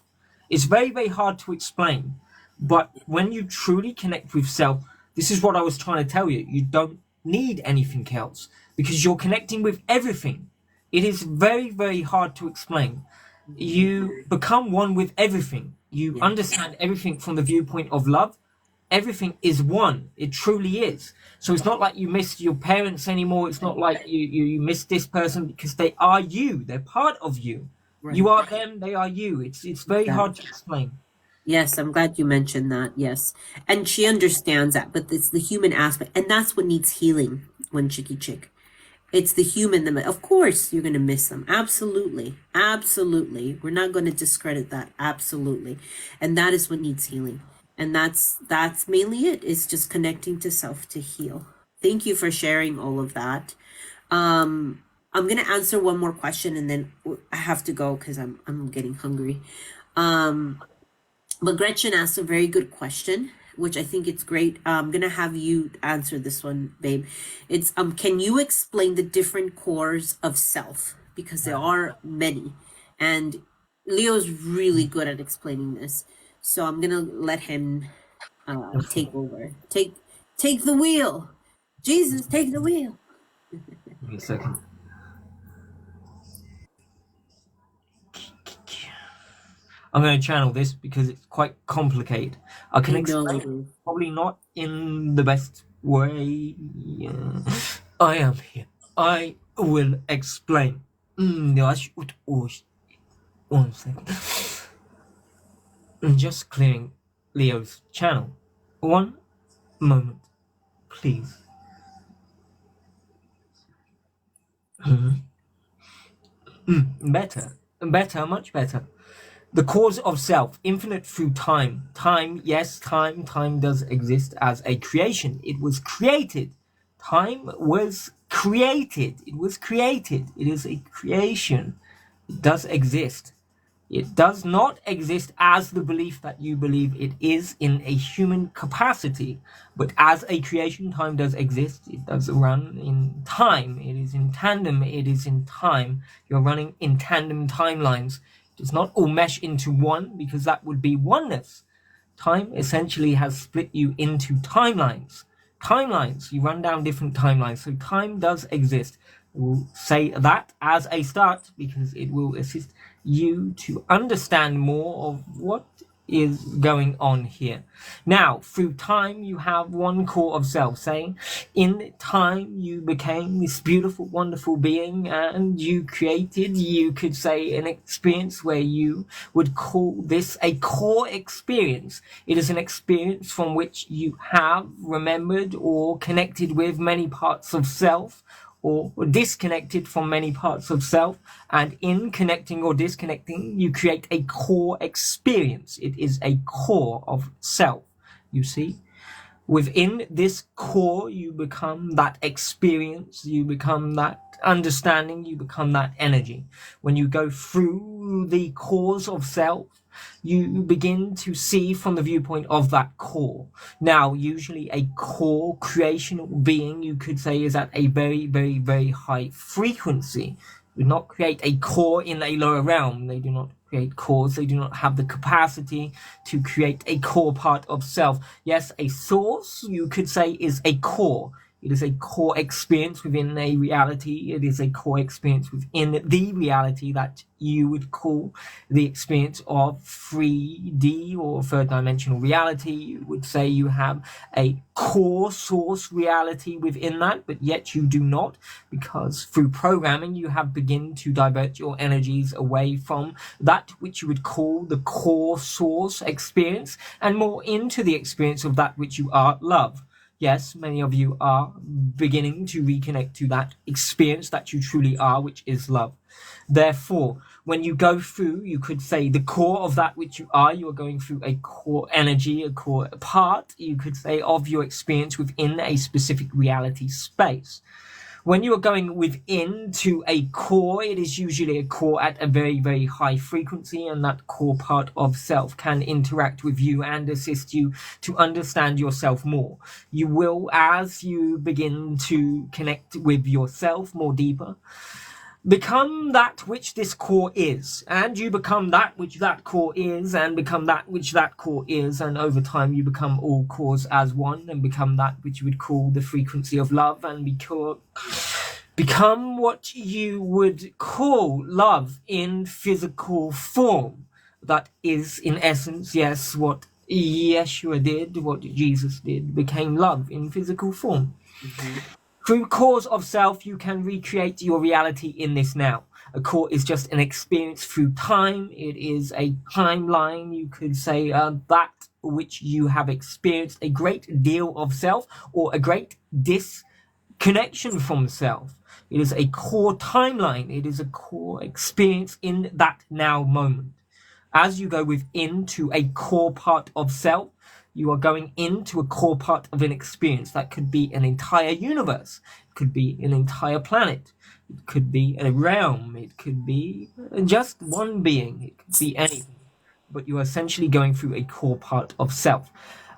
It's very, very hard to explain. But when you truly connect with self, this is what I was trying to tell you. You don't need anything else because you're connecting with everything. It is very, very hard to explain. You become one with everything. You Yeah. understand everything from the viewpoint of love. Everything is one. It truly is. So it's not like you miss your parents anymore. It's not like you miss this person, because they are you. They're part of you. Right. You are them. They are you. It's very hard to explain. Yes, I'm glad you mentioned that. Yes. And she understands that, but it's the human aspect. And that's what needs healing when Chicky Chick. It's the human. Of course, you're going to miss them. Absolutely. Absolutely. We're not going to discredit that. Absolutely. And that is what needs healing. And that's mainly it. It's just connecting to self to heal. Thank you for sharing all of that. I'm going to answer one more question, and then I have to go because I'm getting hungry. But Gretchen asked a very good question, which I think it's great. I'm gonna have you answer this one, babe. It's can you explain the different cores of self? Because there are many. And Leo's really good at explaining this. So I'm gonna let him take over. Take the wheel. Jesus, take the wheel. Give me a second. I'm going to channel this because it's quite complicated. I can I know explain it it, is. probably not in the best way. I am here. I will explain. One second. I'm just clearing Leo's channel. One moment, please. Better. Better, much better. The cause of self, infinite through time. Time, yes, time does exist as a creation. It was created. Time was created. It was created. It is a creation. It does exist. It does not exist as the belief that you believe it is in a human capacity, but as a creation, time does exist. It does run in time. It is in tandem. It is in time. You're running in tandem timelines. It does not all mesh into one, because that would be oneness. Time essentially has split you into timelines. Timelines, you run down different timelines. So time does exist. We'll say that as a start because it will assist you to understand more of what is going on here. Now, through time, you have one core of self, saying, in time, you became this beautiful, wonderful being, and you created, you could say, an experience where you would call this a core experience. It is an experience from which you have remembered or connected with many parts of self, or disconnected from many parts of self. And in connecting or disconnecting, you create a core experience. It is a core of self, you see. Within this core, you become that experience, you become that understanding, you become that energy. When you go through the cores of self, you begin to see from the viewpoint of that core. Now, usually a core creational being, you could say, is at a very, very, very high frequency. Do not create a core in a lower realm. They do not create cores. They do not have the capacity to create a core part of self. Yes, a source, you could say, is a core. It is a core experience within a reality. It is a core experience within the reality that you would call the experience of 3D or third dimensional reality. You would say you have a core source reality within that, but yet you do not, because through programming you have begun to divert your energies away from that which you would call the core source experience and more into the experience of that which you are, love. Yes, many of you are beginning to reconnect to that experience that you truly are, which is love. Therefore, when you go through, you could say the core of that which you are going through a core energy, a core part, you could say, of your experience within a specific reality space. When you are going within to a core, it is usually a core at a very, very high frequency, and that core part of self can interact with you and assist you to understand yourself more. You will, as you begin to connect with yourself more deeper, become that which this core is, and you become that which that core is, and become that which that core is, and over time you become all cores as one, and become that which you would call the frequency of love, and become what you would call love in physical form. That is, in essence, yes, what Yeshua did, what Jesus did, became love in physical form. Mm-hmm. Through cause of self, you can recreate your reality in this now. A core is just an experience through time. It is a timeline, you could say, that which you have experienced a great deal of self or a great disconnection from self. It is a core timeline. It is a core experience in that now moment. As you go within to a core part of self, you are going into a core part of an experience that could be an entire universe, it could be an entire planet, it could be a realm, it could be just one being, it could be anything. But you are essentially going through a core part of self.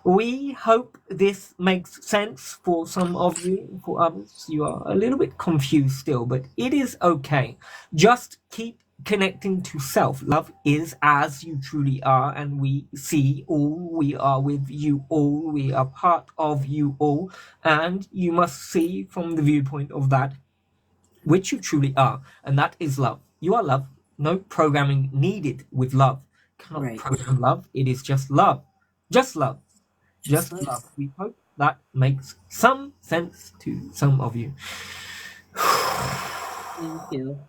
We hope this makes sense for some of you. For others, you are a little bit confused still, but it is okay. Just keep connecting to self. Love is as you truly are, and we see all. We are with you all. We are part of you all, and you must see from the viewpoint of that which you truly are, and that is love. You are love. No programming needed with love. Cannot Right. program love. It is just love. Just love. Just Just love. We hope that makes some sense to some of you. Thank you.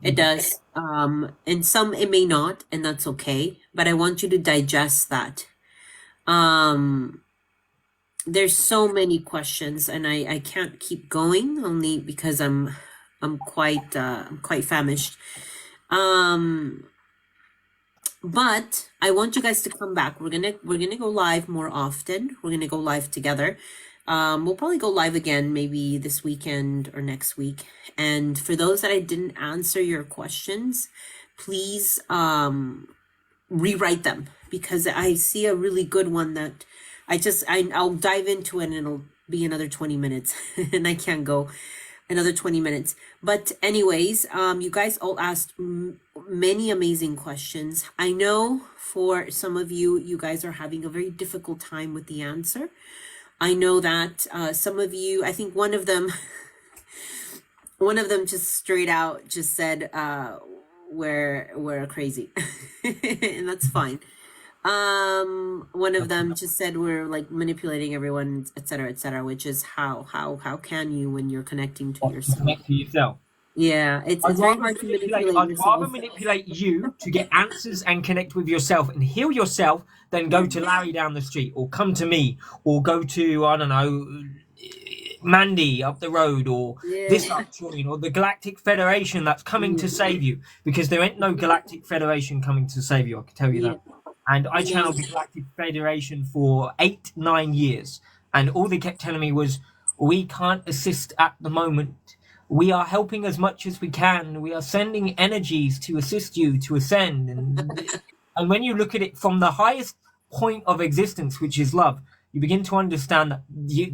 It does. And some it may not, and that's okay. But I want you to digest that. Um, there's so many questions, and I can't keep going only because I'm quite famished. But I want you guys to come back. We're gonna go live more often. We're gonna go live together. We'll probably go live again maybe this weekend or next week. And for those that I didn't answer your questions, please rewrite them, because I see a really good one that I'll dive into it, and it'll be another 20 minutes and I can't go another 20 minutes. But anyways, you guys all asked many amazing questions. I know for some of you, you guys are having a very difficult time with the answer. I know that some of you, I think one of them just straight out just said we're crazy. And that's fine. One of them just said we're like manipulating everyone, etc., which is how can you when you're connecting to yourself? Connect to yourself. Yeah, it's very hard to manipulate I'd yourself. rather manipulate you to get answers and connect with yourself and heal yourself than go to Larry down the street or come to me or go to, I don't know, Mandy up the road, or this Yeah. upjoin, or the Galactic Federation that's coming to Yeah. save you, because there ain't no Galactic Federation coming to save you, I can tell you Yeah. that. And I I know. channeled the Galactic Federation for 8, 9 years, and all they kept telling me was, we can't assist at the moment. We are helping as much as we can. We are sending energies to assist you to ascend. And when you look at it from the highest point of existence, which is love, you begin to understand that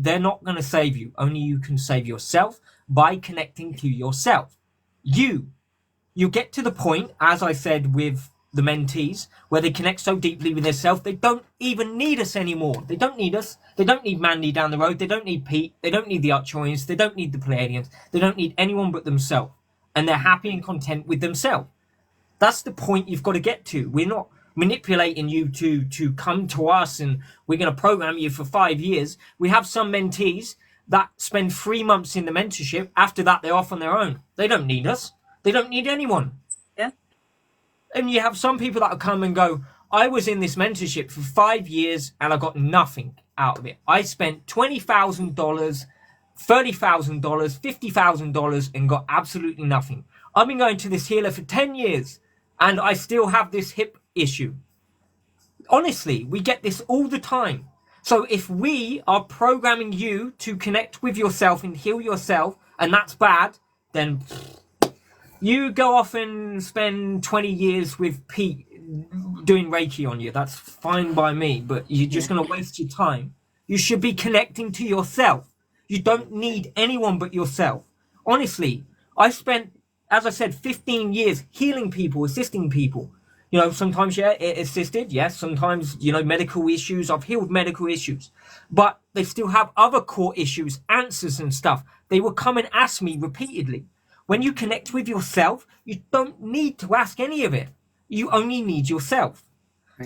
they're not going to save you. Only you can save yourself by connecting to yourself. You you get to the point, as I said with the mentees, where they connect so deeply with themselves, they don't even need us anymore. They don't need us. They don't need Mandy down the road. They don't need Pete. They don't need the Archonians. They don't need the Pleiadians. They don't need anyone but themselves. And they're happy and content with themselves. That's the point you've got to get to. We're not manipulating you to come to us and we're going to program you for 5 years. We have some mentees that spend 3 months in the mentorship. After that, they're off on their own. They don't need us. They don't need anyone. Yeah. And you have some people that will come and go, I was in this mentorship for 5 years and I got nothing out of it. I spent $20,000, $30,000, $50,000 and got absolutely nothing. I've been going to this healer for 10 years and I still have this hip issue. Honestly, we get this all the time. So if we are programming you to connect with yourself and heal yourself, and that's bad, then you go off and spend 20 years with Pete doing Reiki on you. That's fine by me, but you're just Yeah. going to waste your time. You should be connecting to yourself. You don't need anyone but yourself. Honestly, I spent, as I said, 15 years healing people, assisting people. Sometimes, yeah, it assisted, yes. Sometimes, medical issues. I've healed medical issues. But they still have other core issues, answers and stuff. They will come and ask me repeatedly. When you connect with yourself, you don't need to ask any of it. You only need yourself.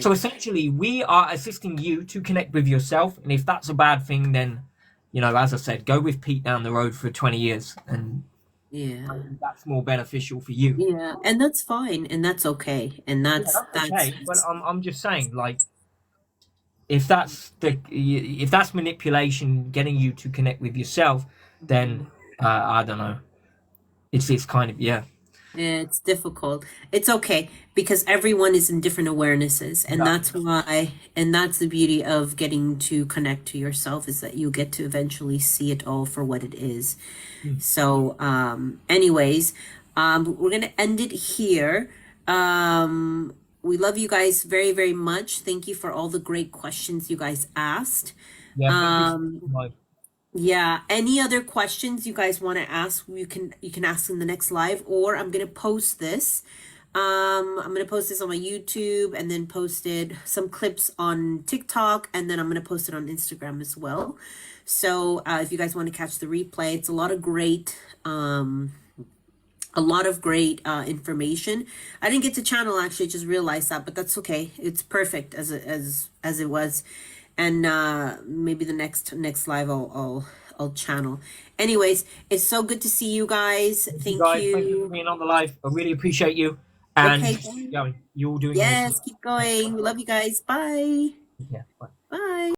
So Right. essentially, we are assisting you to connect with yourself. And if that's a bad thing, then, as I said, go with Pete down the road for 20 years. And Yeah. that's more beneficial for you. Yeah. And that's fine. And that's okay. And Yeah, that's that's okay. But I'm just saying, like, if that's manipulation, getting you to connect with yourself, then I don't know. It's kind of, yeah. Yeah, it's difficult. It's okay because everyone is in different awarenesses, and that's Exactly. why, and that's the beauty of getting to connect to yourself is that you get to eventually see it all for what it is. Mm. So, anyways, we're gonna end it here. We love you guys very, very much. Thank you for all the great questions you guys asked. Yeah, thank you. Um, yeah. Any other questions you guys want to ask? You can ask in the next live, or I'm gonna post this. I'm gonna post this on my YouTube and then posted some clips on TikTok, and then I'm gonna post it on Instagram as well. So if you guys want to catch the replay, it's a lot of great information. I didn't get to channel actually, just realized that, but that's okay. It's perfect as it was, and maybe the next live I'll channel. Anyways, it's so good to see you guys. Thank you Thank guys. Thank you for you. being on the live. I really appreciate you. And Okay. keep going. You're all doing awesome. Yes, keep going. We love you guys. Bye. Yeah. Bye. Bye.